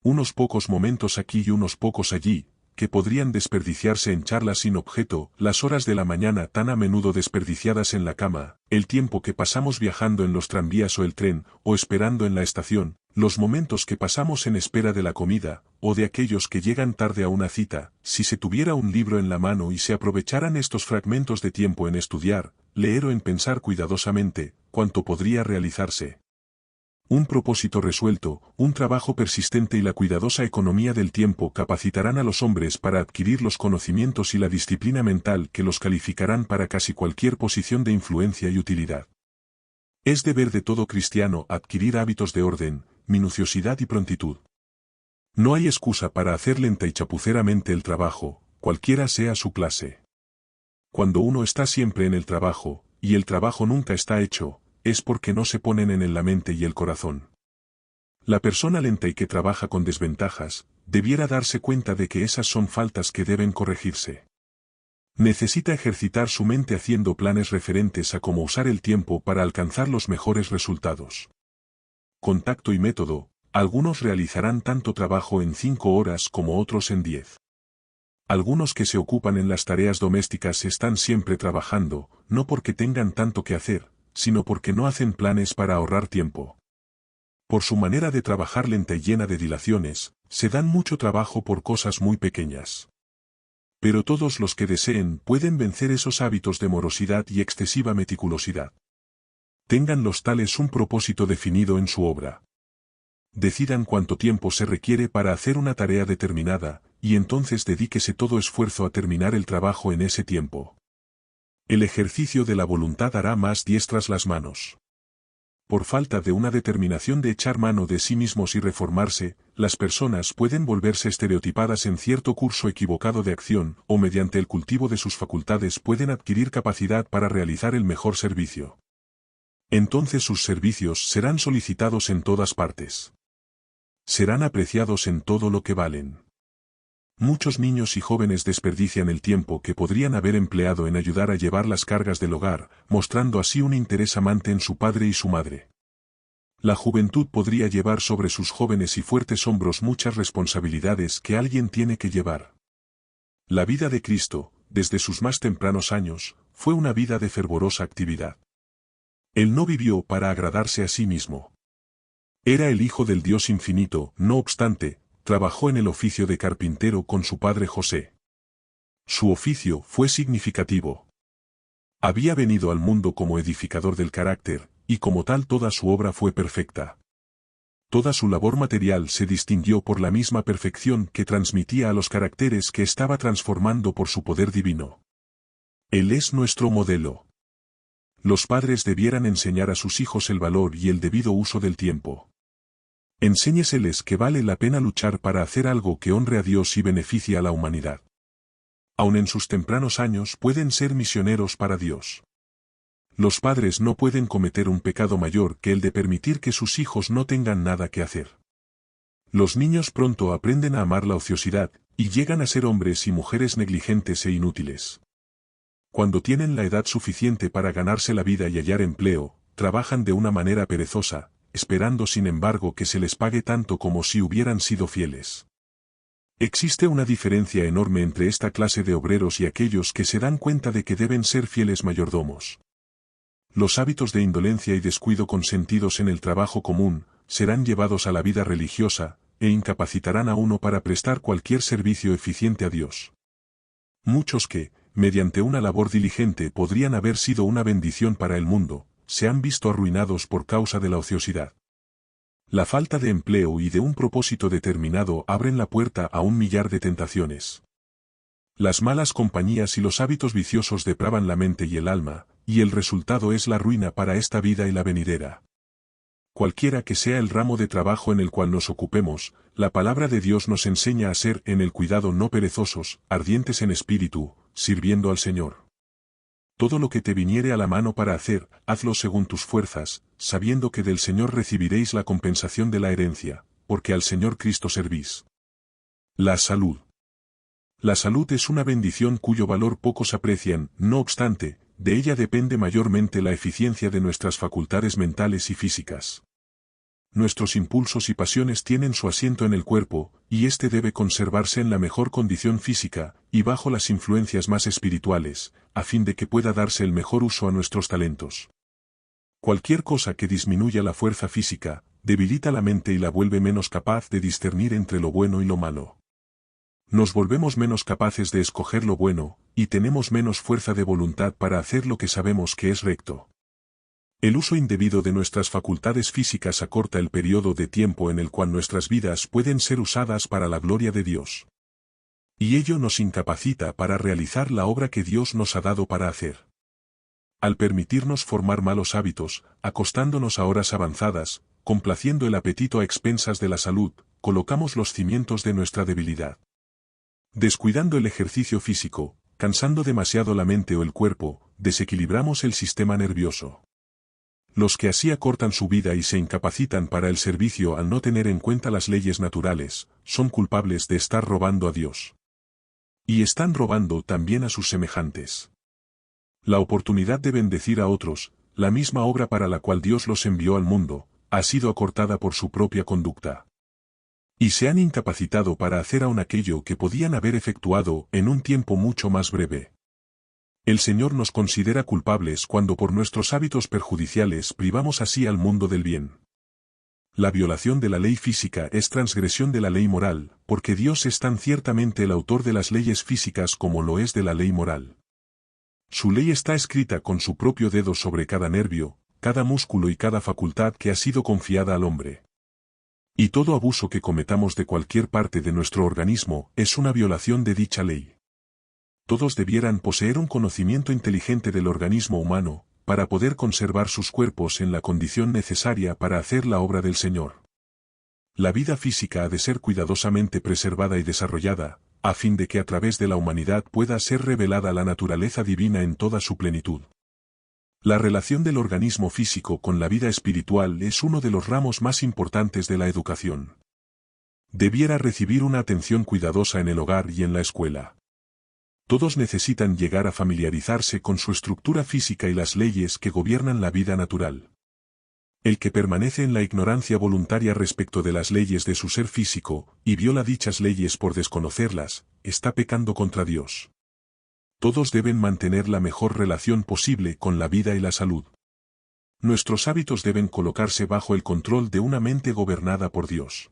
Unos pocos momentos aquí y unos pocos allí, que podrían desperdiciarse en charlas sin objeto, las horas de la mañana tan a menudo desperdiciadas en la cama, el tiempo que pasamos viajando en los tranvías o el tren, o esperando en la estación, los momentos que pasamos en espera de la comida, o de aquellos que llegan tarde a una cita, si se tuviera un libro en la mano y se aprovecharan estos fragmentos de tiempo en estudiar, leer o en pensar cuidadosamente, cuánto podría realizarse. Un propósito resuelto, un trabajo persistente y la cuidadosa economía del tiempo capacitarán a los hombres para adquirir los conocimientos y la disciplina mental que los calificarán para casi cualquier posición de influencia y utilidad. Es deber de todo cristiano adquirir hábitos de orden, minuciosidad y prontitud. No hay excusa para hacer lenta y chapuceramente el trabajo, cualquiera sea su clase. Cuando uno está siempre en el trabajo, y el trabajo nunca está hecho, es porque no se ponen en la mente y el corazón. La persona lenta y que trabaja con desventajas, debiera darse cuenta de que esas son faltas que deben corregirse. Necesita ejercitar su mente haciendo planes referentes a cómo usar el tiempo para alcanzar los mejores resultados. Con tacto y método, algunos realizarán tanto trabajo en 5 horas como otros en 10. Algunos que se ocupan en las tareas domésticas están siempre trabajando, no porque tengan tanto que hacer, sino porque no hacen planes para ahorrar tiempo. Por su manera de trabajar lenta y llena de dilaciones, se dan mucho trabajo por cosas muy pequeñas. Pero todos los que deseen pueden vencer esos hábitos de morosidad y excesiva meticulosidad. Tengan los tales un propósito definido en su obra. Decidan cuánto tiempo se requiere para hacer una tarea determinada, y entonces dedíquese todo esfuerzo a terminar el trabajo en ese tiempo. El ejercicio de la voluntad hará más diestras las manos. Por falta de una determinación de echar mano de sí mismos y reformarse, las personas pueden volverse estereotipadas en cierto curso equivocado de acción, o mediante el cultivo de sus facultades pueden adquirir capacidad para realizar el mejor servicio. Entonces sus servicios serán solicitados en todas partes. Serán apreciados en todo lo que valen. Muchos niños y jóvenes desperdician el tiempo que podrían haber empleado en ayudar a llevar las cargas del hogar, mostrando así un interés amante en su padre y su madre. La juventud podría llevar sobre sus jóvenes y fuertes hombros muchas responsabilidades que alguien tiene que llevar. La vida de Cristo, desde sus más tempranos años, fue una vida de fervorosa actividad. Él no vivió para agradarse a sí mismo. Era el Hijo del Dios infinito, no obstante, trabajó en el oficio de carpintero con su padre José. Su oficio fue significativo. Había venido al mundo como edificador del carácter, y como tal toda su obra fue perfecta. Toda su labor material se distinguió por la misma perfección que transmitía a los caracteres que estaba transformando por su poder divino. Él es nuestro modelo. Los padres debieran enseñar a sus hijos el valor y el debido uso del tiempo. Enséñeseles que vale la pena luchar para hacer algo que honre a Dios y beneficie a la humanidad. Aun en sus tempranos años pueden ser misioneros para Dios. Los padres no pueden cometer un pecado mayor que el de permitir que sus hijos no tengan nada que hacer. Los niños pronto aprenden a amar la ociosidad, y llegan a ser hombres y mujeres negligentes e inútiles. Cuando tienen la edad suficiente para ganarse la vida y hallar empleo, trabajan de una manera perezosa, esperando sin embargo que se les pague tanto como si hubieran sido fieles. Existe una diferencia enorme entre esta clase de obreros y aquellos que se dan cuenta de que deben ser fieles mayordomos. Los hábitos de indolencia y descuido consentidos en el trabajo común, serán llevados a la vida religiosa, e incapacitarán a uno para prestar cualquier servicio eficiente a Dios. Muchos que, mediante una labor diligente podrían haber sido una bendición para el mundo, se han visto arruinados por causa de la ociosidad. La falta de empleo y de un propósito determinado abren la puerta a 1.000.000 de tentaciones. Las malas compañías y los hábitos viciosos depravan la mente y el alma, y el resultado es la ruina para esta vida y la venidera. Cualquiera que sea el ramo de trabajo en el cual nos ocupemos, la palabra de Dios nos enseña a ser en el cuidado no perezosos, ardientes en espíritu, sirviendo al Señor. todo lo que te viniere a la mano para hacer, hazlo según tus fuerzas, sabiendo que del Señor recibiréis la compensación de la herencia, porque al Señor Cristo servís. La salud. La salud es una bendición cuyo valor pocos aprecian, no obstante, de ella depende mayormente la eficiencia de nuestras facultades mentales y físicas. Nuestros impulsos y pasiones tienen su asiento en el cuerpo, y éste debe conservarse en la mejor condición física, y bajo las influencias más espirituales, a fin de que pueda darse el mejor uso a nuestros talentos. Cualquier cosa que disminuya la fuerza física, debilita la mente y la vuelve menos capaz de discernir entre lo bueno y lo malo. Nos volvemos menos capaces de escoger lo bueno, y tenemos menos fuerza de voluntad para hacer lo que sabemos que es recto. El uso indebido de nuestras facultades físicas acorta el periodo de tiempo en el cual nuestras vidas pueden ser usadas para la gloria de Dios. Y ello nos incapacita para realizar la obra que Dios nos ha dado para hacer. Al permitirnos formar malos hábitos, acostándonos a horas avanzadas, complaciendo el apetito a expensas de la salud, colocamos los cimientos de nuestra debilidad. Descuidando el ejercicio físico, cansando demasiado la mente o el cuerpo, desequilibramos el sistema nervioso. Los que así acortan su vida y se incapacitan para el servicio al no tener en cuenta las leyes naturales, son culpables de estar robando a Dios. Y están robando también a sus semejantes. La oportunidad de bendecir a otros, la misma obra para la cual Dios los envió al mundo, ha sido acortada por su propia conducta. Y se han incapacitado para hacer aún aquello que podían haber efectuado en un tiempo mucho más breve. El Señor nos considera culpables cuando por nuestros hábitos perjudiciales privamos así al mundo del bien. La violación de la ley física es transgresión de la ley moral, porque Dios es tan ciertamente el autor de las leyes físicas como lo es de la ley moral. Su ley está escrita con su propio dedo sobre cada nervio, cada músculo y cada facultad que ha sido confiada al hombre. Y todo abuso que cometamos de cualquier parte de nuestro organismo es una violación de dicha ley. Todos debieran poseer un conocimiento inteligente del organismo humano, para poder conservar sus cuerpos en la condición necesaria para hacer la obra del Señor. La vida física ha de ser cuidadosamente preservada y desarrollada, a fin de que a través de la humanidad pueda ser revelada la naturaleza divina en toda su plenitud. La relación del organismo físico con la vida espiritual es uno de los ramos más importantes de la educación. Debiera recibir una atención cuidadosa en el hogar y en la escuela. Todos necesitan llegar a familiarizarse con su estructura física y las leyes que gobiernan la vida natural. El que permanece en la ignorancia voluntaria respecto de las leyes de su ser físico, y viola dichas leyes por desconocerlas, está pecando contra Dios. Todos deben mantener la mejor relación posible con la vida y la salud. Nuestros hábitos deben colocarse bajo el control de una mente gobernada por Dios.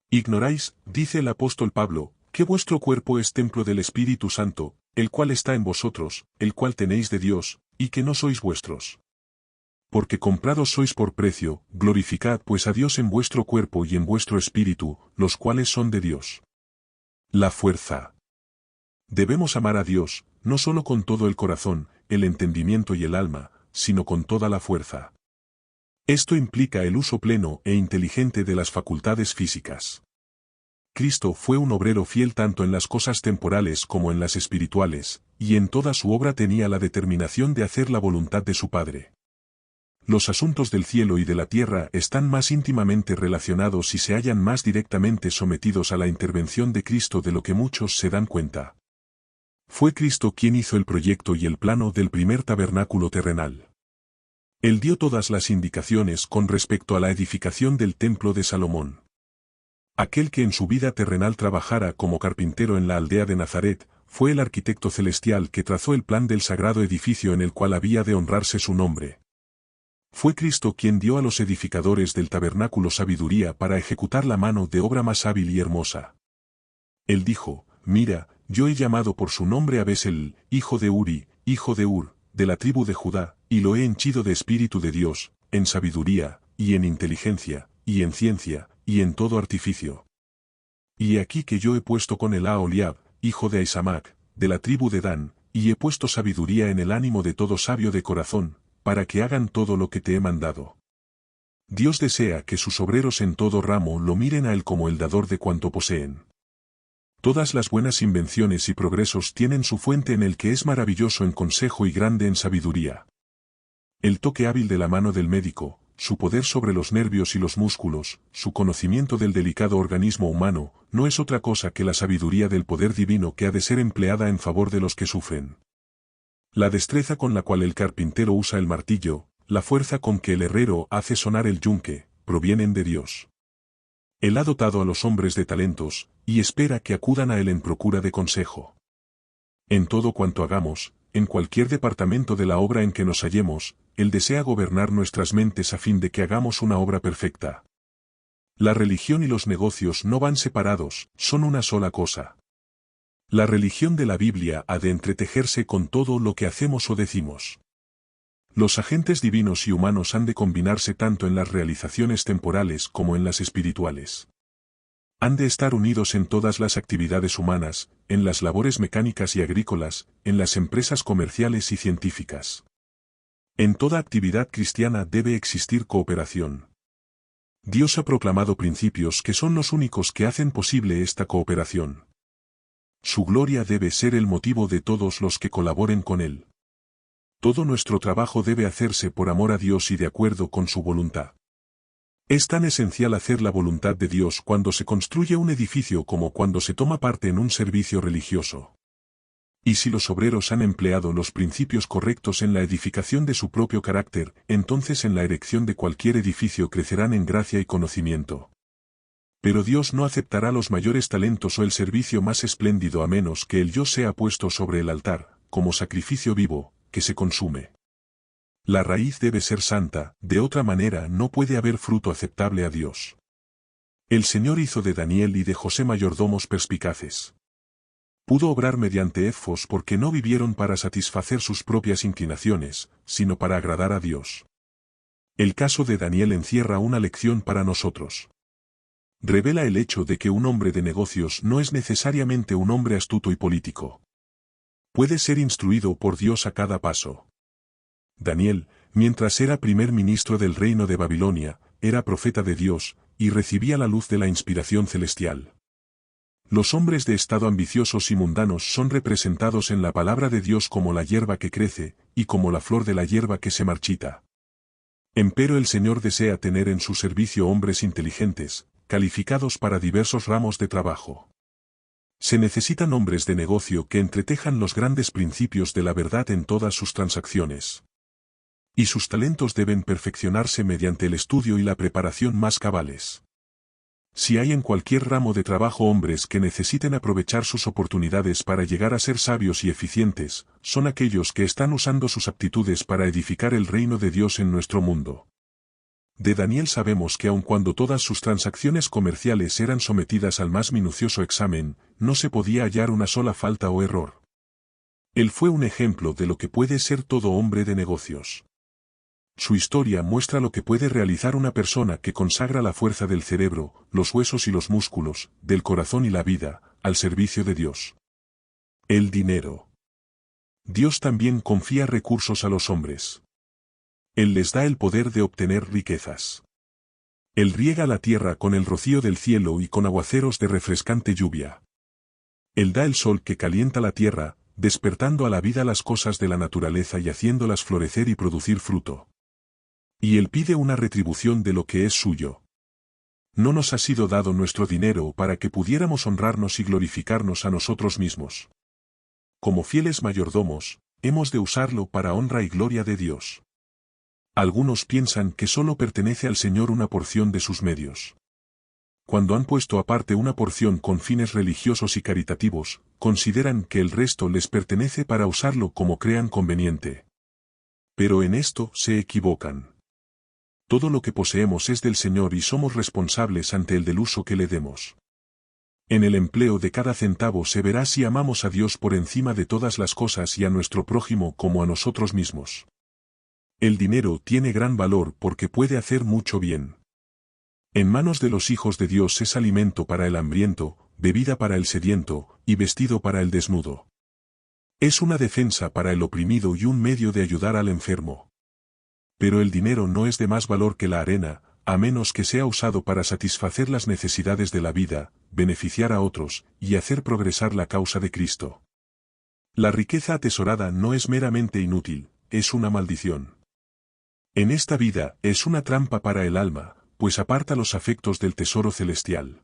Ignoráis, dice el apóstol Pablo, que vuestro cuerpo es templo del Espíritu Santo, el cual está en vosotros, el cual tenéis de Dios, y que no sois vuestros. Porque comprados sois por precio, glorificad pues a Dios en vuestro cuerpo y en vuestro espíritu, los cuales son de Dios. La fuerza. Debemos amar a Dios, no solo con todo el corazón, el entendimiento y el alma, sino con toda la fuerza. Esto implica el uso pleno e inteligente de las facultades físicas. Cristo fue un obrero fiel tanto en las cosas temporales como en las espirituales, y en toda su obra tenía la determinación de hacer la voluntad de su Padre. Los asuntos del cielo y de la tierra están más íntimamente relacionados y se hallan más directamente sometidos a la intervención de Cristo de lo que muchos se dan cuenta. Fue Cristo quien hizo el proyecto y el plano del primer tabernáculo terrenal. Él dio todas las indicaciones con respecto a la edificación del templo de Salomón. Aquel que en su vida terrenal trabajara como carpintero en la aldea de Nazaret, fue el arquitecto celestial que trazó el plan del sagrado edificio en el cual había de honrarse su nombre. Fue Cristo quien dio a los edificadores del tabernáculo sabiduría para ejecutar la mano de obra más hábil y hermosa. Él dijo, mira, yo he llamado por su nombre a Besel, hijo de Uri, hijo de Ur, de la tribu de Judá, y lo he henchido de espíritu de Dios, en sabiduría, y en inteligencia, y en ciencia, y en todo artificio. Y he aquí que yo he puesto con él a Oliab, hijo de Ahisamac, de la tribu de Dan, y he puesto sabiduría en el ánimo de todo sabio de corazón, para que hagan todo lo que te he mandado. Dios desea que sus obreros en todo ramo lo miren a él como el dador de cuanto poseen. Todas las buenas invenciones y progresos tienen su fuente en el que es maravilloso en consejo y grande en sabiduría. El toque hábil de la mano del médico, su poder sobre los nervios y los músculos, su conocimiento del delicado organismo humano, no es otra cosa que la sabiduría del poder divino que ha de ser empleada en favor de los que sufren. La destreza con la cual el carpintero usa el martillo, la fuerza con que el herrero hace sonar el yunque, provienen de Dios. Él ha dotado a los hombres de talentos, y espera que acudan a él en procura de consejo. En todo cuanto hagamos, en cualquier departamento de la obra en que nos hallemos, Él desea gobernar nuestras mentes a fin de que hagamos una obra perfecta. La religión y los negocios no van separados, son una sola cosa. La religión de la Biblia ha de entretejerse con todo lo que hacemos o decimos. Los agentes divinos y humanos han de combinarse tanto en las realizaciones temporales como en las espirituales. Han de estar unidos en todas las actividades humanas, en las labores mecánicas y agrícolas, en las empresas comerciales y científicas. En toda actividad cristiana debe existir cooperación. Dios ha proclamado principios que son los únicos que hacen posible esta cooperación. Su gloria debe ser el motivo de todos los que colaboren con Él. Todo nuestro trabajo debe hacerse por amor a Dios y de acuerdo con su voluntad. Es tan esencial hacer la voluntad de Dios cuando se construye un edificio como cuando se toma parte en un servicio religioso. Y si los obreros han empleado los principios correctos en la edificación de su propio carácter, entonces en la erección de cualquier edificio crecerán en gracia y conocimiento. Pero Dios no aceptará los mayores talentos o el servicio más espléndido a menos que el yo sea puesto sobre el altar, como sacrificio vivo, que se consume. La raíz debe ser santa, de otra manera no puede haber fruto aceptable a Dios. El Señor hizo de Daniel y de José mayordomos perspicaces. Pudo obrar mediante Éfos porque no vivieron para satisfacer sus propias inclinaciones, sino para agradar a Dios. El caso de Daniel encierra una lección para nosotros. Revela el hecho de que un hombre de negocios no es necesariamente un hombre astuto y político. Puede ser instruido por Dios a cada paso. Daniel, mientras era primer ministro del reino de Babilonia, era profeta de Dios, y recibía la luz de la inspiración celestial. Los hombres de estado ambiciosos y mundanos son representados en la palabra de Dios como la hierba que crece, y como la flor de la hierba que se marchita. Empero el Señor desea tener en su servicio hombres inteligentes, calificados para diversos ramos de trabajo. Se necesitan hombres de negocio que entretejan los grandes principios de la verdad en todas sus transacciones. Y sus talentos deben perfeccionarse mediante el estudio y la preparación más cabales. Si hay en cualquier ramo de trabajo hombres que necesiten aprovechar sus oportunidades para llegar a ser sabios y eficientes, son aquellos que están usando sus aptitudes para edificar el reino de Dios en nuestro mundo. De Daniel sabemos que aun cuando todas sus transacciones comerciales eran sometidas al más minucioso examen, no se podía hallar una sola falta o error. Él fue un ejemplo de lo que puede ser todo hombre de negocios. Su historia muestra lo que puede realizar una persona que consagra la fuerza del cerebro, los huesos y los músculos, del corazón y la vida, al servicio de Dios. El dinero. Dios también confía recursos a los hombres. Él les da el poder de obtener riquezas. Él riega la tierra con el rocío del cielo y con aguaceros de refrescante lluvia. Él da el sol que calienta la tierra, despertando a la vida las cosas de la naturaleza y haciéndolas florecer y producir fruto. Y Él pide una retribución de lo que es suyo. No nos ha sido dado nuestro dinero para que pudiéramos honrarnos y glorificarnos a nosotros mismos. Como fieles mayordomos, hemos de usarlo para honra y gloria de Dios. Algunos piensan que solo pertenece al Señor una porción de sus medios. Cuando han puesto aparte una porción con fines religiosos y caritativos, consideran que el resto les pertenece para usarlo como crean conveniente. Pero en esto se equivocan. Todo lo que poseemos es del Señor y somos responsables ante Él del uso que le demos. En el empleo de cada centavo se verá si amamos a Dios por encima de todas las cosas y a nuestro prójimo como a nosotros mismos. El dinero tiene gran valor porque puede hacer mucho bien. En manos de los hijos de Dios es alimento para el hambriento, bebida para el sediento, y vestido para el desnudo. Es una defensa para el oprimido y un medio de ayudar al enfermo. Pero el dinero no es de más valor que la arena, a menos que sea usado para satisfacer las necesidades de la vida, beneficiar a otros, y hacer progresar la causa de Cristo. La riqueza atesorada no es meramente inútil, es una maldición. En esta vida es una trampa para el alma, pues aparta los afectos del tesoro celestial.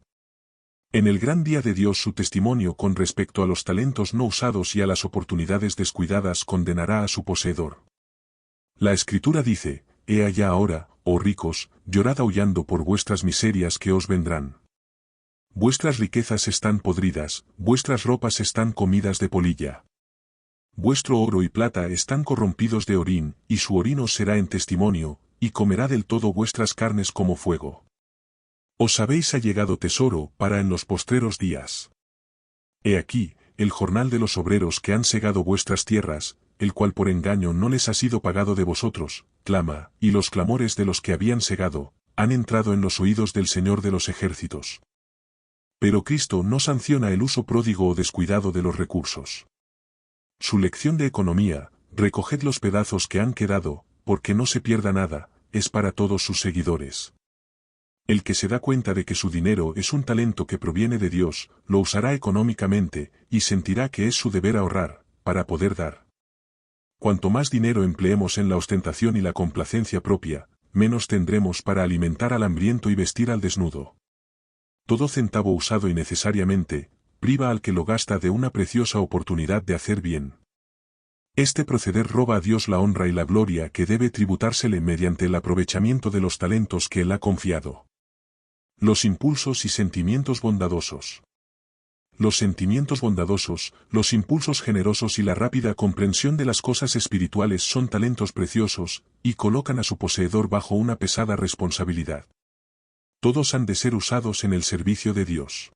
En el gran día de Dios su testimonio con respecto a los talentos no usados y a las oportunidades descuidadas condenará a su poseedor. La Escritura dice, «He allá ahora, oh ricos, llorad aullando por vuestras miserias que os vendrán. Vuestras riquezas están podridas, vuestras ropas están comidas de polilla. Vuestro oro y plata están corrompidos de orín, y su orín os será en testimonio, y comerá del todo vuestras carnes como fuego. Os habéis allegado tesoro para en los postreros días. He aquí, el jornal de los obreros que han segado vuestras tierras, el cual por engaño no les ha sido pagado de vosotros, clama, y los clamores de los que habían segado, han entrado en los oídos del Señor de los ejércitos. Pero Cristo no sanciona el uso pródigo o descuidado de los recursos. Su lección de economía, recoged los pedazos que han quedado, porque no se pierda nada, es para todos sus seguidores. El que se da cuenta de que su dinero es un talento que proviene de Dios, lo usará económicamente, y sentirá que es su deber ahorrar, para poder dar. Cuanto más dinero empleemos en la ostentación y la complacencia propia, menos tendremos para alimentar al hambriento y vestir al desnudo. Todo centavo usado innecesariamente, priva al que lo gasta de una preciosa oportunidad de hacer bien. Este proceder roba a Dios la honra y la gloria que debe tributársele mediante el aprovechamiento de los talentos que Él ha confiado. Los impulsos y sentimientos bondadosos. Los sentimientos bondadosos, los impulsos generosos y la rápida comprensión de las cosas espirituales son talentos preciosos, y colocan a su poseedor bajo una pesada responsabilidad. Todos han de ser usados en el servicio de Dios.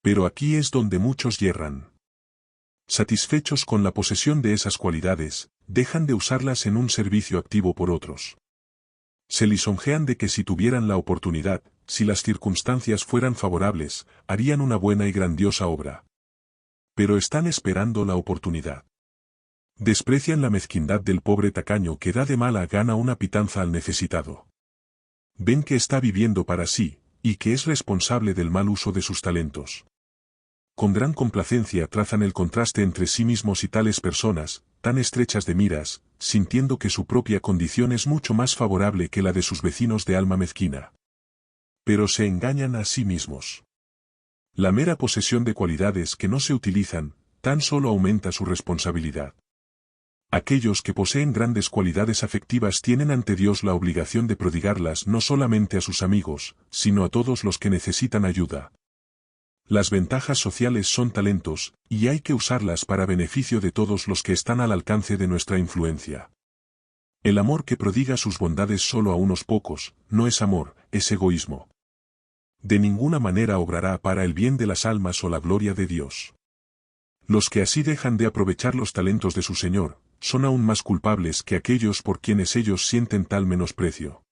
Pero aquí es donde muchos yerran. Satisfechos con la posesión de esas cualidades, dejan de usarlas en un servicio activo por otros. Se lisonjean de que si tuvieran la oportunidad, si las circunstancias fueran favorables, harían una buena y grandiosa obra. Pero están esperando la oportunidad. Desprecian la mezquindad del pobre tacaño que da de mala gana una pitanza al necesitado. Ven que está viviendo para sí, y que es responsable del mal uso de sus talentos. Con gran complacencia trazan el contraste entre sí mismos y tales personas, tan estrechas de miras, sintiendo que su propia condición es mucho más favorable que la de sus vecinos de alma mezquina. Pero se engañan a sí mismos. La mera posesión de cualidades que no se utilizan, tan solo aumenta su responsabilidad. Aquellos que poseen grandes cualidades afectivas tienen ante Dios la obligación de prodigarlas no solamente a sus amigos, sino a todos los que necesitan ayuda. Las ventajas sociales son talentos, y hay que usarlas para beneficio de todos los que están al alcance de nuestra influencia. El amor que prodiga sus bondades solo a unos pocos, no es amor, es egoísmo. De ninguna manera obrará para el bien de las almas o la gloria de Dios. Los que así dejan de aprovechar los talentos de su Señor, son aún más culpables que aquellos por quienes ellos sienten tal menosprecio.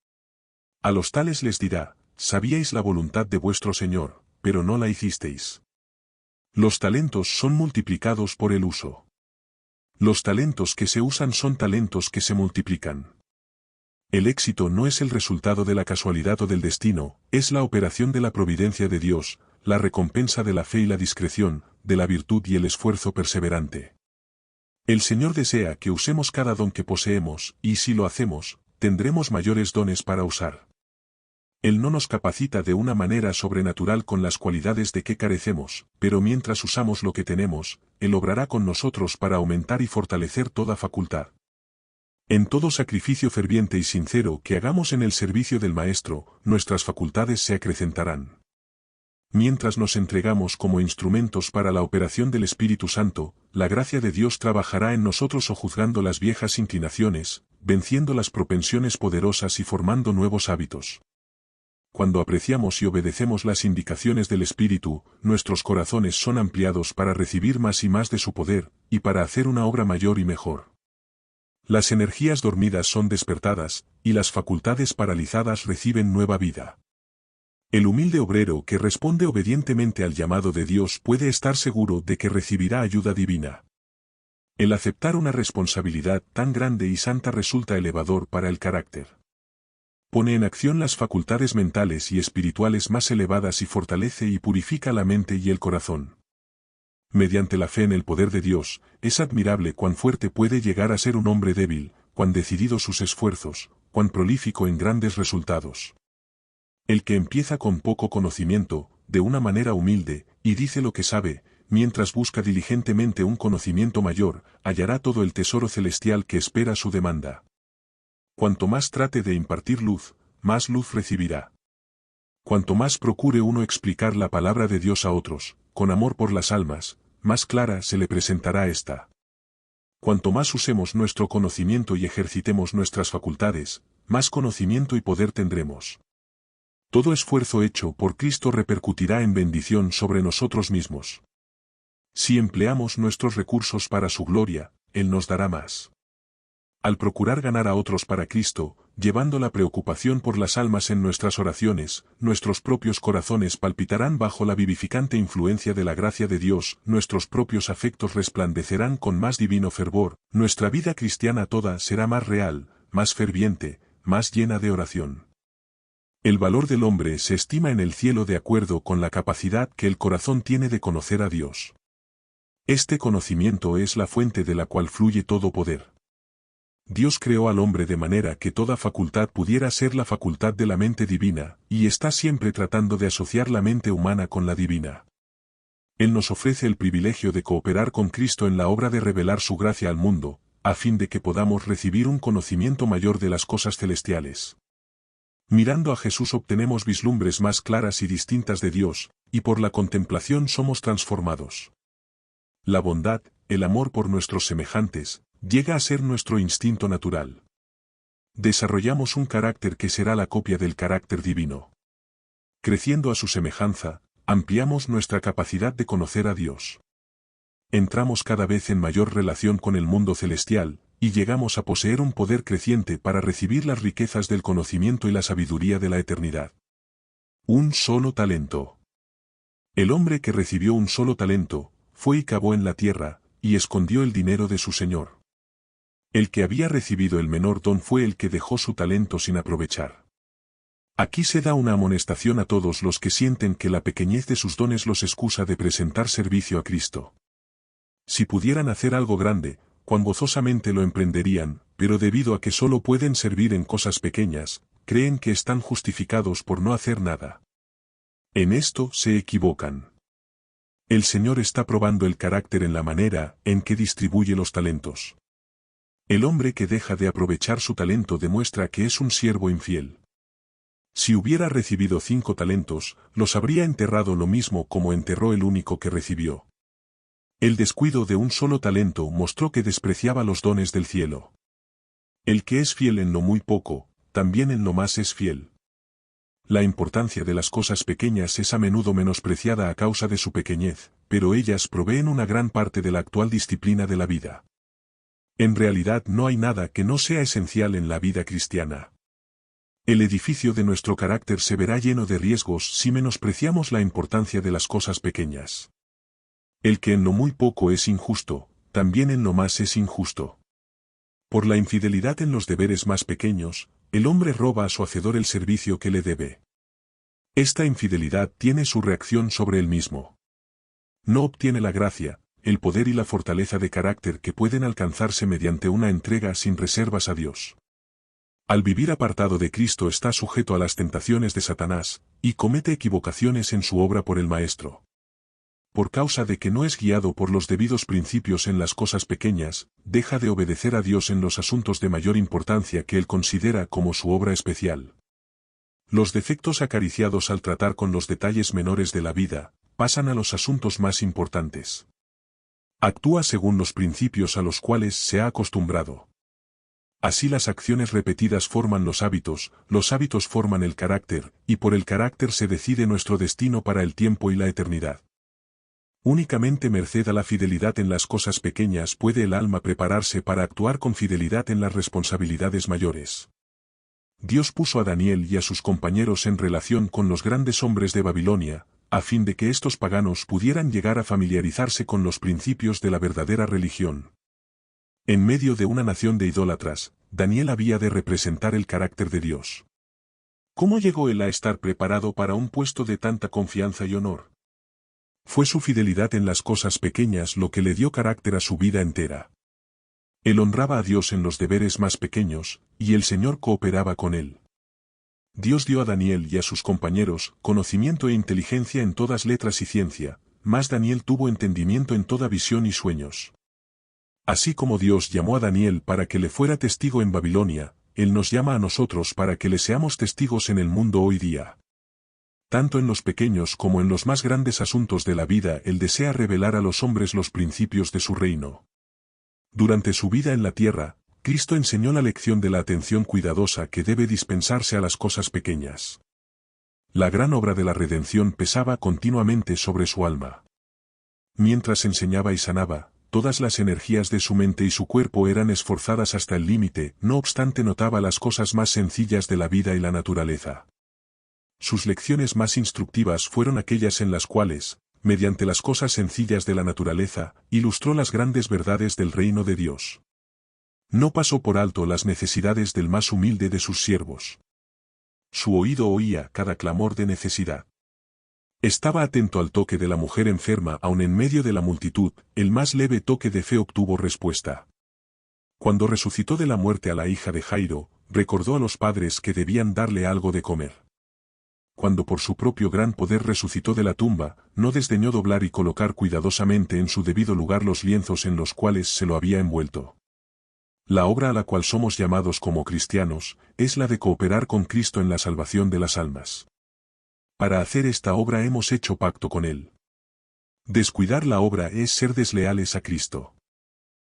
A los tales les dirá, sabíais la voluntad de vuestro Señor, pero no la hicisteis. Los talentos son multiplicados por el uso. Los talentos que se usan son talentos que se multiplican. El éxito no es el resultado de la casualidad o del destino, es la operación de la providencia de Dios, la recompensa de la fe y la discreción, de la virtud y el esfuerzo perseverante. El Señor desea que usemos cada don que poseemos, y si lo hacemos, tendremos mayores dones para usar. Él no nos capacita de una manera sobrenatural con las cualidades de que carecemos, pero mientras usamos lo que tenemos, Él obrará con nosotros para aumentar y fortalecer toda facultad. En todo sacrificio ferviente y sincero que hagamos en el servicio del Maestro, nuestras facultades se acrecentarán. Mientras nos entregamos como instrumentos para la operación del Espíritu Santo, la gracia de Dios trabajará en nosotros sojuzgando las viejas inclinaciones, venciendo las propensiones poderosas y formando nuevos hábitos. Cuando apreciamos y obedecemos las indicaciones del Espíritu, nuestros corazones son ampliados para recibir más y más de su poder, y para hacer una obra mayor y mejor. Las energías dormidas son despertadas, y las facultades paralizadas reciben nueva vida. El humilde obrero que responde obedientemente al llamado de Dios puede estar seguro de que recibirá ayuda divina. El aceptar una responsabilidad tan grande y santa resulta elevador para el carácter. Pone en acción las facultades mentales y espirituales más elevadas y fortalece y purifica la mente y el corazón. Mediante la fe en el poder de Dios, es admirable cuán fuerte puede llegar a ser un hombre débil, cuán decididos sus esfuerzos, cuán prolífico en grandes resultados. El que empieza con poco conocimiento, de una manera humilde, y dice lo que sabe, mientras busca diligentemente un conocimiento mayor, hallará todo el tesoro celestial que espera su demanda. Cuanto más trate de impartir luz, más luz recibirá. Cuanto más procure uno explicar la palabra de Dios a otros, con amor por las almas, más clara se le presentará esta. Cuanto más usemos nuestro conocimiento y ejercitemos nuestras facultades, más conocimiento y poder tendremos. Todo esfuerzo hecho por Cristo repercutirá en bendición sobre nosotros mismos. Si empleamos nuestros recursos para su gloria, Él nos dará más. Al procurar ganar a otros para Cristo, llevando la preocupación por las almas en nuestras oraciones, nuestros propios corazones palpitarán bajo la vivificante influencia de la gracia de Dios, nuestros propios afectos resplandecerán con más divino fervor, nuestra vida cristiana toda será más real, más ferviente, más llena de oración. El valor del hombre se estima en el cielo de acuerdo con la capacidad que el corazón tiene de conocer a Dios. Este conocimiento es la fuente de la cual fluye todo poder. Dios creó al hombre de manera que toda facultad pudiera ser la facultad de la mente divina, y está siempre tratando de asociar la mente humana con la divina. Él nos ofrece el privilegio de cooperar con Cristo en la obra de revelar su gracia al mundo, a fin de que podamos recibir un conocimiento mayor de las cosas celestiales. Mirando a Jesús obtenemos vislumbres más claras y distintas de Dios, y por la contemplación somos transformados. La bondad, el amor por nuestros semejantes, llega a ser nuestro instinto natural. Desarrollamos un carácter que será la copia del carácter divino. Creciendo a su semejanza, ampliamos nuestra capacidad de conocer a Dios. Entramos cada vez en mayor relación con el mundo celestial, y llegamos a poseer un poder creciente para recibir las riquezas del conocimiento y la sabiduría de la eternidad. Un solo talento. El hombre que recibió un solo talento, fue y cavó en la tierra, y escondió el dinero de su señor. El que había recibido el menor don fue el que dejó su talento sin aprovechar. Aquí se da una amonestación a todos los que sienten que la pequeñez de sus dones los excusa de presentar servicio a Cristo. Si pudieran hacer algo grande, cuán gozosamente lo emprenderían, pero debido a que solo pueden servir en cosas pequeñas, creen que están justificados por no hacer nada. En esto se equivocan. El Señor está probando el carácter en la manera en que distribuye los talentos. El hombre que deja de aprovechar su talento demuestra que es un siervo infiel. Si hubiera recibido 5 talentos, los habría enterrado lo mismo como enterró el único que recibió. El descuido de un solo talento mostró que despreciaba los dones del cielo. El que es fiel en lo muy poco, también en lo más es fiel. La importancia de las cosas pequeñas es a menudo menospreciada a causa de su pequeñez, pero ellas proveen una gran parte de la actual disciplina de la vida. En realidad no hay nada que no sea esencial en la vida cristiana. El edificio de nuestro carácter se verá lleno de riesgos si menospreciamos la importancia de las cosas pequeñas. El que en lo muy poco es injusto, también en lo más es injusto. Por la infidelidad en los deberes más pequeños, el hombre roba a su hacedor el servicio que le debe. Esta infidelidad tiene su reacción sobre él mismo. No obtiene la gracia, el poder y la fortaleza de carácter que pueden alcanzarse mediante una entrega sin reservas a Dios. Al vivir apartado de Cristo está sujeto a las tentaciones de Satanás, y comete equivocaciones en su obra por el Maestro. Por causa de que no es guiado por los debidos principios en las cosas pequeñas, deja de obedecer a Dios en los asuntos de mayor importancia que él considera como su obra especial. Los defectos acariciados al tratar con los detalles menores de la vida, pasan a los asuntos más importantes. Actúa según los principios a los cuales se ha acostumbrado. Así las acciones repetidas forman los hábitos forman el carácter, y por el carácter se decide nuestro destino para el tiempo y la eternidad. Únicamente merced a la fidelidad en las cosas pequeñas puede el alma prepararse para actuar con fidelidad en las responsabilidades mayores. Dios puso a Daniel y a sus compañeros en relación con los grandes hombres de Babilonia, a fin de que estos paganos pudieran llegar a familiarizarse con los principios de la verdadera religión. En medio de una nación de idólatras, Daniel había de representar el carácter de Dios. ¿Cómo llegó él a estar preparado para un puesto de tanta confianza y honor? Fue su fidelidad en las cosas pequeñas lo que le dio carácter a su vida entera. Él honraba a Dios en los deberes más pequeños, y el Señor cooperaba con él. Dios dio a Daniel y a sus compañeros conocimiento e inteligencia en todas letras y ciencia, mas Daniel tuvo entendimiento en toda visión y sueños. Así como Dios llamó a Daniel para que le fuera testigo en Babilonia, Él nos llama a nosotros para que le seamos testigos en el mundo hoy día. Tanto en los pequeños como en los más grandes asuntos de la vida Él desea revelar a los hombres los principios de su reino. Durante su vida en la tierra, Cristo enseñó la lección de la atención cuidadosa que debe dispensarse a las cosas pequeñas. La gran obra de la redención pesaba continuamente sobre su alma. Mientras enseñaba y sanaba, todas las energías de su mente y su cuerpo eran esforzadas hasta el límite, no obstante notaba las cosas más sencillas de la vida y la naturaleza. Sus lecciones más instructivas fueron aquellas en las cuales, mediante las cosas sencillas de la naturaleza, ilustró las grandes verdades del reino de Dios. No pasó por alto las necesidades del más humilde de sus siervos. Su oído oía cada clamor de necesidad. Estaba atento al toque de la mujer enferma aun en medio de la multitud, el más leve toque de fe obtuvo respuesta. Cuando resucitó de la muerte a la hija de Jairo, recordó a los padres que debían darle algo de comer. Cuando por su propio gran poder resucitó de la tumba, no desdeñó doblar y colocar cuidadosamente en su debido lugar los lienzos en los cuales se lo había envuelto. La obra a la cual somos llamados como cristianos, es la de cooperar con Cristo en la salvación de las almas. Para hacer esta obra hemos hecho pacto con Él. Descuidar la obra es ser desleales a Cristo.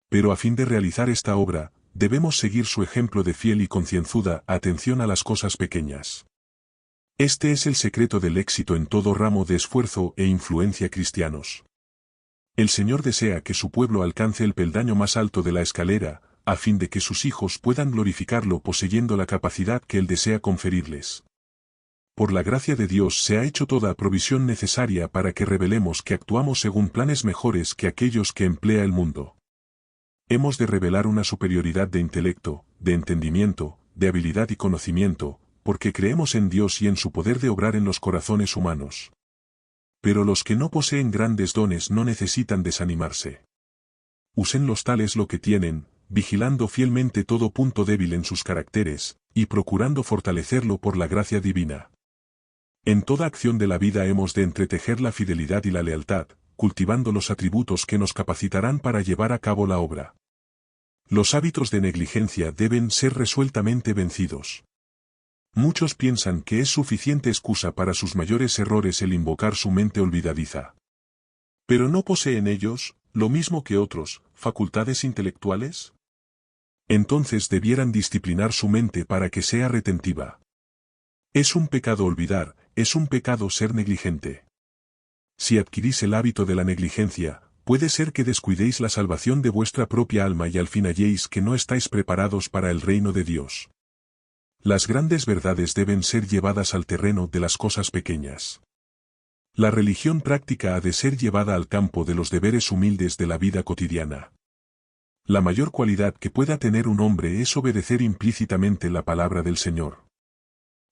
Pero a fin de realizar esta obra, debemos seguir su ejemplo de fiel y concienzuda atención a las cosas pequeñas. Este es el secreto del éxito en todo ramo de esfuerzo e influencia cristianos. El Señor desea que su pueblo alcance el peldaño más alto de la escalera, a fin de que sus hijos puedan glorificarlo poseyendo la capacidad que Él desea conferirles. Por la gracia de Dios se ha hecho toda provisión necesaria para que revelemos que actuamos según planes mejores que aquellos que emplea el mundo. Hemos de revelar una superioridad de intelecto, de entendimiento, de habilidad y conocimiento, porque creemos en Dios y en su poder de obrar en los corazones humanos. Pero los que no poseen grandes dones no necesitan desanimarse. Usen los tales lo que tienen, vigilando fielmente todo punto débil en sus caracteres, y procurando fortalecerlo por la gracia divina. En toda acción de la vida hemos de entretejer la fidelidad y la lealtad, cultivando los atributos que nos capacitarán para llevar a cabo la obra. Los hábitos de negligencia deben ser resueltamente vencidos. Muchos piensan que es suficiente excusa para sus mayores errores el invocar su mente olvidadiza. Pero ¿no poseen ellos, lo mismo que otros, facultades intelectuales? Entonces debieran disciplinar su mente para que sea retentiva. Es un pecado olvidar, es un pecado ser negligente. Si adquirís el hábito de la negligencia, puede ser que descuidéis la salvación de vuestra propia alma y al fin halléis que no estáis preparados para el reino de Dios. Las grandes verdades deben ser llevadas al terreno de las cosas pequeñas. La religión práctica ha de ser llevada al campo de los deberes humildes de la vida cotidiana. La mayor cualidad que pueda tener un hombre es obedecer implícitamente la palabra del Señor.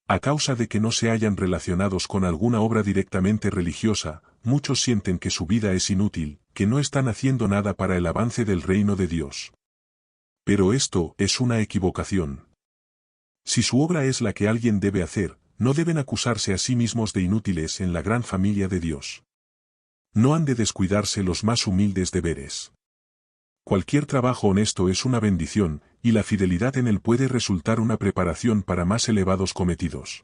A causa de que no se hayan relacionados con alguna obra directamente religiosa, muchos sienten que su vida es inútil, que no están haciendo nada para el avance del reino de Dios. Pero esto es una equivocación. Si su obra es la que alguien debe hacer, no deben acusarse a sí mismos de inútiles en la gran familia de Dios. No han de descuidarse los más humildes deberes. Cualquier trabajo honesto es una bendición, y la fidelidad en él puede resultar una preparación para más elevados cometidos.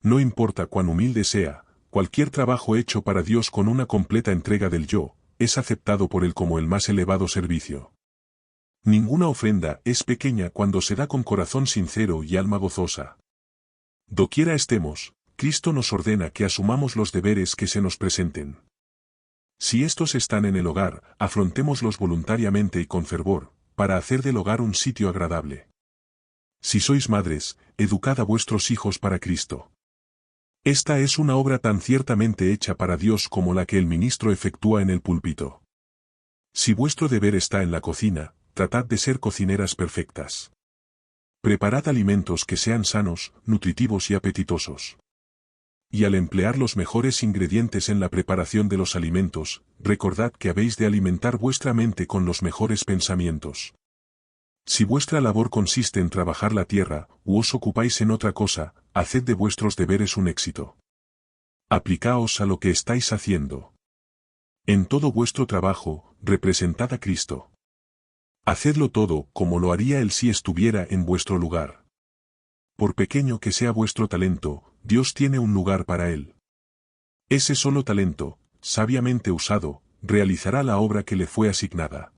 No importa cuán humilde sea, cualquier trabajo hecho para Dios con una completa entrega del yo, es aceptado por él como el más elevado servicio. Ninguna ofrenda es pequeña cuando se da con corazón sincero y alma gozosa. Doquiera estemos, Cristo nos ordena que asumamos los deberes que se nos presenten. Si estos están en el hogar, afrontémoslos voluntariamente y con fervor, para hacer del hogar un sitio agradable. Si sois madres, educad a vuestros hijos para Cristo. Esta es una obra tan ciertamente hecha para Dios como la que el ministro efectúa en el púlpito. Si vuestro deber está en la cocina, tratad de ser cocineras perfectas. Preparad alimentos que sean sanos, nutritivos y apetitosos. Y al emplear los mejores ingredientes en la preparación de los alimentos, recordad que habéis de alimentar vuestra mente con los mejores pensamientos. Si vuestra labor consiste en trabajar la tierra, u os ocupáis en otra cosa, haced de vuestros deberes un éxito. Aplicaos a lo que estáis haciendo. En todo vuestro trabajo, representad a Cristo. Hacedlo todo como lo haría Él si estuviera en vuestro lugar. Por pequeño que sea vuestro talento, Dios tiene un lugar para él. Ese solo talento, sabiamente usado, realizará la obra que le fue asignada.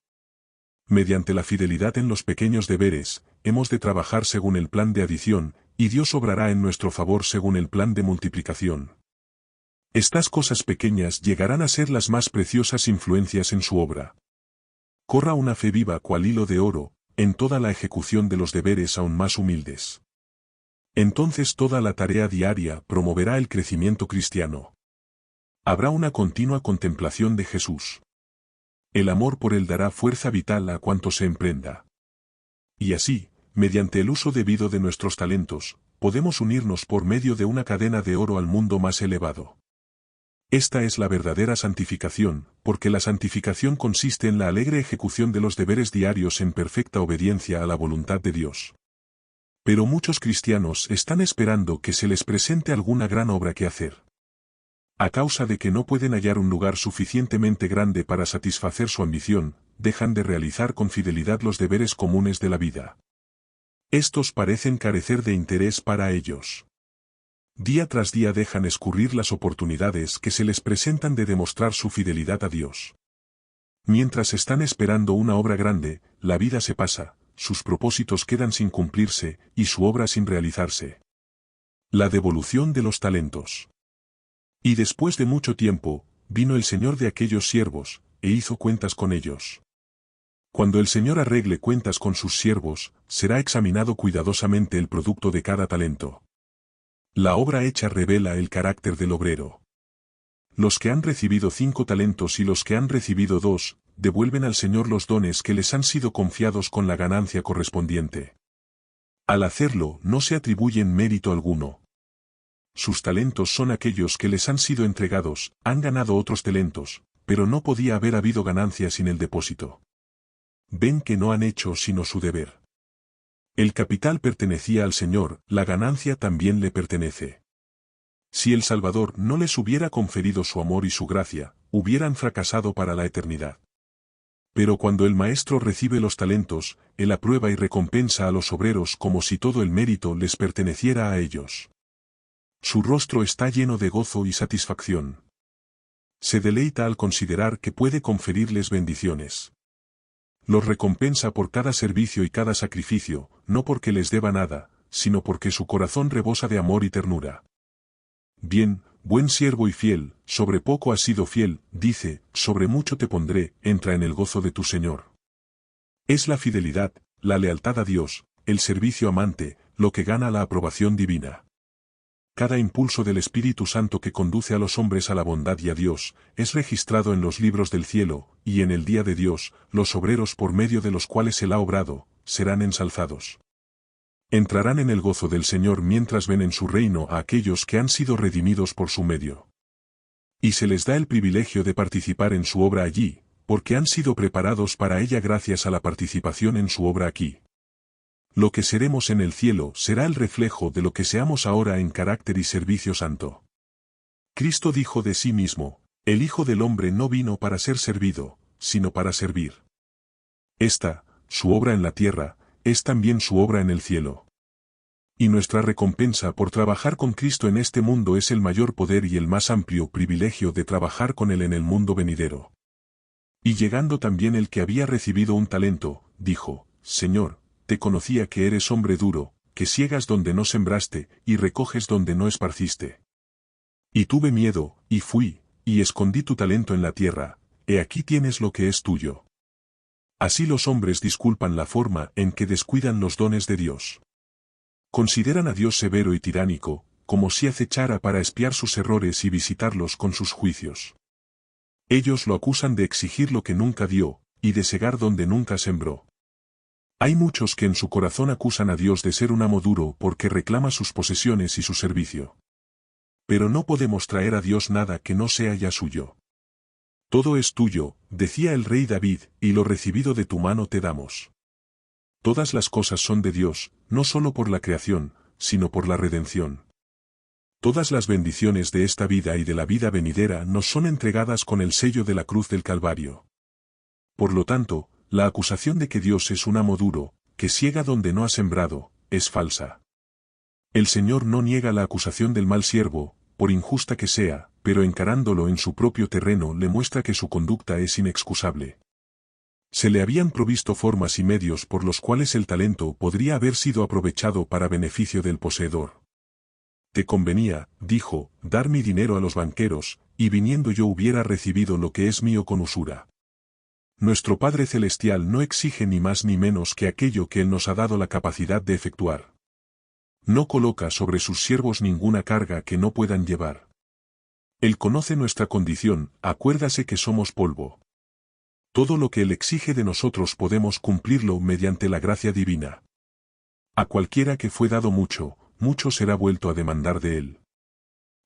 Mediante la fidelidad en los pequeños deberes, hemos de trabajar según el plan de adición, y Dios obrará en nuestro favor según el plan de multiplicación. Estas cosas pequeñas llegarán a ser las más preciosas influencias en su obra. Corra una fe viva cual hilo de oro, en toda la ejecución de los deberes aún más humildes. Entonces toda la tarea diaria promoverá el crecimiento cristiano. Habrá una continua contemplación de Jesús. El amor por Él dará fuerza vital a cuanto se emprenda. Y así, mediante el uso debido de nuestros talentos, podemos unirnos por medio de una cadena de oro al mundo más elevado. Esta es la verdadera santificación, porque la santificación consiste en la alegre ejecución de los deberes diarios en perfecta obediencia a la voluntad de Dios. Pero muchos cristianos están esperando que se les presente alguna gran obra que hacer. A causa de que no pueden hallar un lugar suficientemente grande para satisfacer su ambición, dejan de realizar con fidelidad los deberes comunes de la vida. Estos parecen carecer de interés para ellos. Día tras día dejan escurrir las oportunidades que se les presentan de demostrar su fidelidad a Dios. Mientras están esperando una obra grande, la vida se pasa, sus propósitos quedan sin cumplirse, y su obra sin realizarse. La devolución de los talentos. Y después de mucho tiempo, vino el Señor de aquellos siervos, e hizo cuentas con ellos. Cuando el Señor arregle cuentas con sus siervos, será examinado cuidadosamente el producto de cada talento. La obra hecha revela el carácter del obrero. Los que han recibido 5 talentos y los que han recibido 2, devuelven al Señor los dones que les han sido confiados con la ganancia correspondiente. Al hacerlo, no se atribuyen mérito alguno. Sus talentos son aquellos que les han sido entregados, han ganado otros talentos, pero no podía haber habido ganancia sin el depósito. Ven que no han hecho sino su deber. El capital pertenecía al Señor, la ganancia también le pertenece. Si el Salvador no les hubiera conferido su amor y su gracia, hubieran fracasado para la eternidad. Pero cuando el Maestro recibe los talentos, Él aprueba y recompensa a los obreros como si todo el mérito les perteneciera a ellos. Su rostro está lleno de gozo y satisfacción. Se deleita al considerar que puede conferirles bendiciones. Los recompensa por cada servicio y cada sacrificio, no porque les deba nada, sino porque su corazón rebosa de amor y ternura. Bien, buen siervo y fiel, sobre poco has sido fiel, dice, sobre mucho te pondré, entra en el gozo de tu Señor. Es la fidelidad, la lealtad a Dios, el servicio amante, lo que gana la aprobación divina. Cada impulso del Espíritu Santo que conduce a los hombres a la bondad y a Dios, es registrado en los libros del cielo, y en el día de Dios, los obreros por medio de los cuales Él ha obrado, serán ensalzados. Entrarán en el gozo del Señor mientras ven en su reino a aquellos que han sido redimidos por su medio. Y se les da el privilegio de participar en su obra allí, porque han sido preparados para ella gracias a la participación en su obra aquí. Lo que seremos en el cielo será el reflejo de lo que seamos ahora en carácter y servicio santo. Cristo dijo de sí mismo, el Hijo del Hombre no vino para ser servido, sino para servir. Esta, su obra en la tierra, es también su obra en el cielo. Y nuestra recompensa por trabajar con Cristo en este mundo es el mayor poder y el más amplio privilegio de trabajar con Él en el mundo venidero. Y llegando también el que había recibido un talento, dijo, Señor, te conocía que eres hombre duro, que siegas donde no sembraste, y recoges donde no esparciste. Y tuve miedo, y fui, y escondí tu talento en la tierra, he aquí tienes lo que es tuyo. Así los hombres disculpan la forma en que descuidan los dones de Dios. Consideran a Dios severo y tiránico, como si acechara para espiar sus errores y visitarlos con sus juicios. Ellos lo acusan de exigir lo que nunca dio, y de segar donde nunca sembró. Hay muchos que en su corazón acusan a Dios de ser un amo duro porque reclama sus posesiones y su servicio. Pero no podemos traer a Dios nada que no sea ya suyo. Todo es tuyo, decía el rey David, y lo recibido de tu mano te damos. Todas las cosas son de Dios, no solo por la creación, sino por la redención. Todas las bendiciones de esta vida y de la vida venidera nos son entregadas con el sello de la cruz del Calvario. Por lo tanto, la acusación de que Dios es un amo duro, que ciega donde no ha sembrado, es falsa. El Señor no niega la acusación del mal siervo, por injusta que sea, pero encarándolo en su propio terreno le muestra que su conducta es inexcusable. Se le habían provisto formas y medios por los cuales el talento podría haber sido aprovechado para beneficio del poseedor. Te convenía, dijo, dar mi dinero a los banqueros, y viniendo yo hubiera recibido lo que es mío con usura. Nuestro Padre Celestial no exige ni más ni menos que aquello que Él nos ha dado la capacidad de efectuar. No coloca sobre sus siervos ninguna carga que no puedan llevar. Él conoce nuestra condición, acuérdase que somos polvo. Todo lo que Él exige de nosotros podemos cumplirlo mediante la gracia divina. A cualquiera que fue dado mucho, mucho será vuelto a demandar de Él.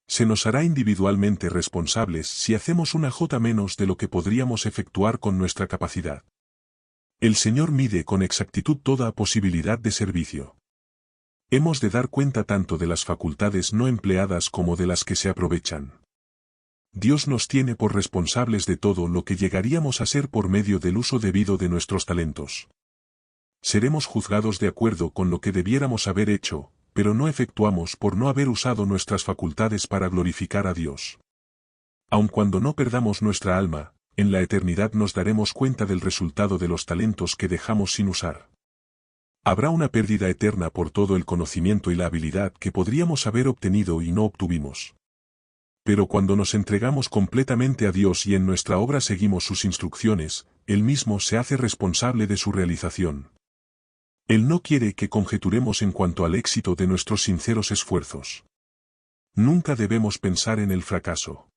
Se nos hará individualmente responsables si hacemos una jota menos de lo que podríamos efectuar con nuestra capacidad. El Señor mide con exactitud toda posibilidad de servicio. Hemos de dar cuenta tanto de las facultades no empleadas como de las que se aprovechan. Dios nos tiene por responsables de todo lo que llegaríamos a ser por medio del uso debido de nuestros talentos. Seremos juzgados de acuerdo con lo que debiéramos haber hecho, pero no efectuamos por no haber usado nuestras facultades para glorificar a Dios. Aun cuando no perdamos nuestra alma, en la eternidad nos daremos cuenta del resultado de los talentos que dejamos sin usar. Habrá una pérdida eterna por todo el conocimiento y la habilidad que podríamos haber obtenido y no obtuvimos. Pero cuando nos entregamos completamente a Dios y en nuestra obra seguimos sus instrucciones, Él mismo se hace responsable de su realización. Él no quiere que conjeturemos en cuanto al éxito de nuestros sinceros esfuerzos. Nunca debemos pensar en el fracaso.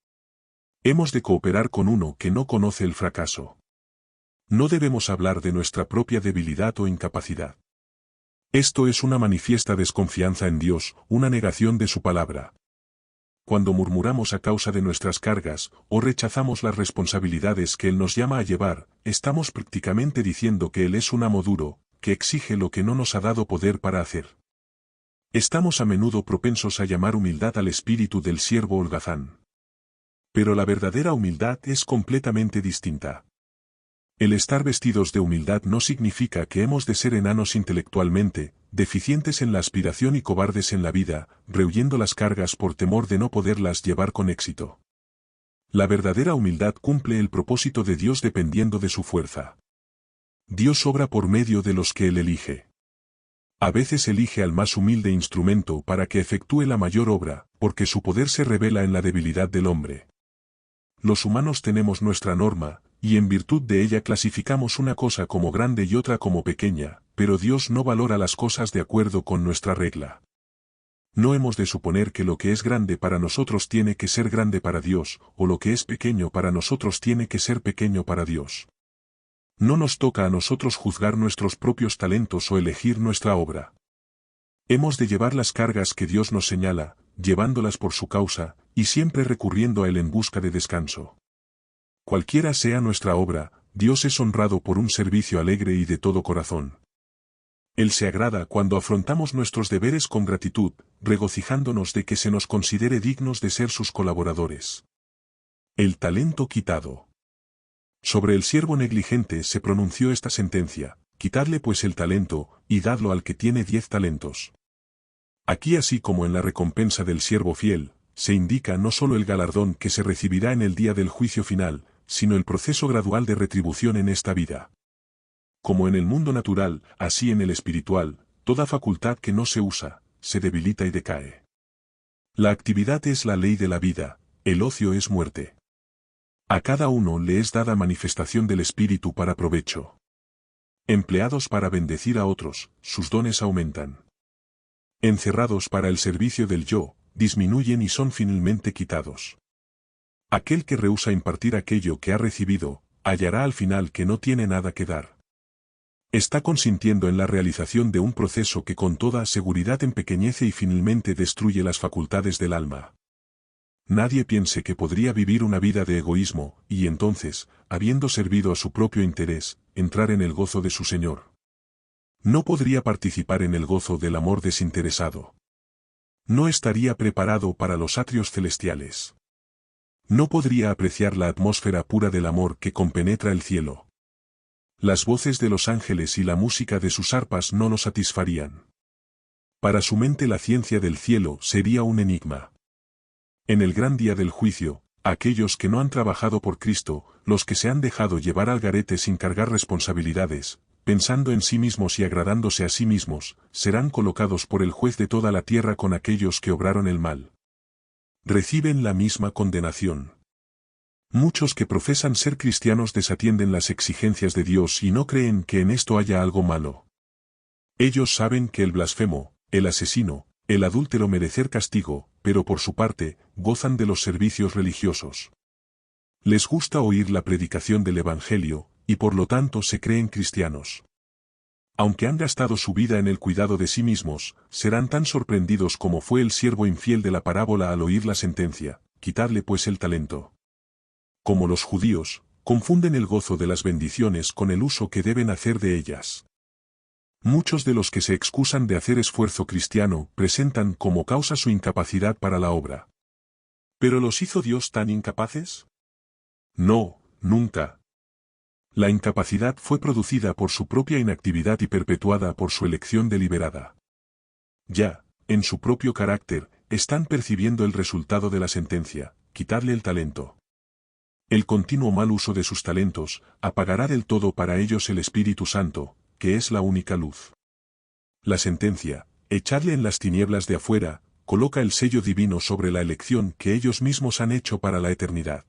Hemos de cooperar con uno que no conoce el fracaso. No debemos hablar de nuestra propia debilidad o incapacidad. Esto es una manifiesta desconfianza en Dios, una negación de su palabra. Cuando murmuramos a causa de nuestras cargas, o rechazamos las responsabilidades que Él nos llama a llevar, estamos prácticamente diciendo que Él es un amo duro, que exige lo que no nos ha dado poder para hacer. Estamos a menudo propensos a llamar humildad al espíritu del siervo holgazán. Pero la verdadera humildad es completamente distinta. El estar vestidos de humildad no significa que hemos de ser enanos intelectualmente, deficientes en la aspiración y cobardes en la vida, rehuyendo las cargas por temor de no poderlas llevar con éxito. La verdadera humildad cumple el propósito de Dios dependiendo de su fuerza. Dios obra por medio de los que Él elige. A veces elige al más humilde instrumento para que efectúe la mayor obra, porque su poder se revela en la debilidad del hombre. Los humanos tenemos nuestra norma, y en virtud de ella clasificamos una cosa como grande y otra como pequeña, pero Dios no valora las cosas de acuerdo con nuestra regla. No hemos de suponer que lo que es grande para nosotros tiene que ser grande para Dios, o lo que es pequeño para nosotros tiene que ser pequeño para Dios. No nos toca a nosotros juzgar nuestros propios talentos o elegir nuestra obra. Hemos de llevar las cargas que Dios nos señala, llevándolas por su causa, y siempre recurriendo a Él en busca de descanso. Cualquiera sea nuestra obra, Dios es honrado por un servicio alegre y de todo corazón. Él se agrada cuando afrontamos nuestros deberes con gratitud, regocijándonos de que se nos considere dignos de ser sus colaboradores. El talento quitado. Sobre el siervo negligente se pronunció esta sentencia: quitadle pues el talento, y dadlo al que tiene 10 talentos. Aquí, así como en la recompensa del siervo fiel, se indica no solo el galardón que se recibirá en el día del juicio final, sino el proceso gradual de retribución en esta vida. Como en el mundo natural, así en el espiritual, toda facultad que no se usa, se debilita y decae. La actividad es la ley de la vida, el ocio es muerte. A cada uno le es dada manifestación del Espíritu para provecho. Empleados para bendecir a otros, sus dones aumentan. Encerrados para el servicio del yo, disminuyen y son finalmente quitados. Aquel que rehúsa impartir aquello que ha recibido, hallará al final que no tiene nada que dar. Está consintiendo en la realización de un proceso que con toda seguridad empequeñece y finalmente destruye las facultades del alma. Nadie piense que podría vivir una vida de egoísmo, y entonces, habiendo servido a su propio interés, entrar en el gozo de su Señor. No podría participar en el gozo del amor desinteresado. No estaría preparado para los atrios celestiales. No podría apreciar la atmósfera pura del amor que compenetra el cielo. Las voces de los ángeles y la música de sus arpas no lo satisfarían. Para su mente la ciencia del cielo sería un enigma. En el gran día del juicio, aquellos que no han trabajado por Cristo, los que se han dejado llevar al garete sin cargar responsabilidades, pensando en sí mismos y agradándose a sí mismos, serán colocados por el juez de toda la tierra con aquellos que obraron el mal. Reciben la misma condenación. Muchos que profesan ser cristianos desatienden las exigencias de Dios y no creen que en esto haya algo malo. Ellos saben que el blasfemo, el asesino, el adúltero merecer castigo, pero por su parte, gozan de los servicios religiosos. Les gusta oír la predicación del Evangelio, y por lo tanto se creen cristianos. Aunque han gastado su vida en el cuidado de sí mismos, serán tan sorprendidos como fue el siervo infiel de la parábola al oír la sentencia: quitadle pues el talento. Como los judíos, confunden el gozo de las bendiciones con el uso que deben hacer de ellas. Muchos de los que se excusan de hacer esfuerzo cristiano presentan como causa su incapacidad para la obra. ¿Pero los hizo Dios tan incapaces? No, nunca. La incapacidad fue producida por su propia inactividad y perpetuada por su elección deliberada. Ya, en su propio carácter, están percibiendo el resultado de la sentencia: quitadle el talento. El continuo mal uso de sus talentos apagará del todo para ellos el Espíritu Santo, que es la única luz. La sentencia, echadle en las tinieblas de afuera, coloca el sello divino sobre la elección que ellos mismos han hecho para la eternidad.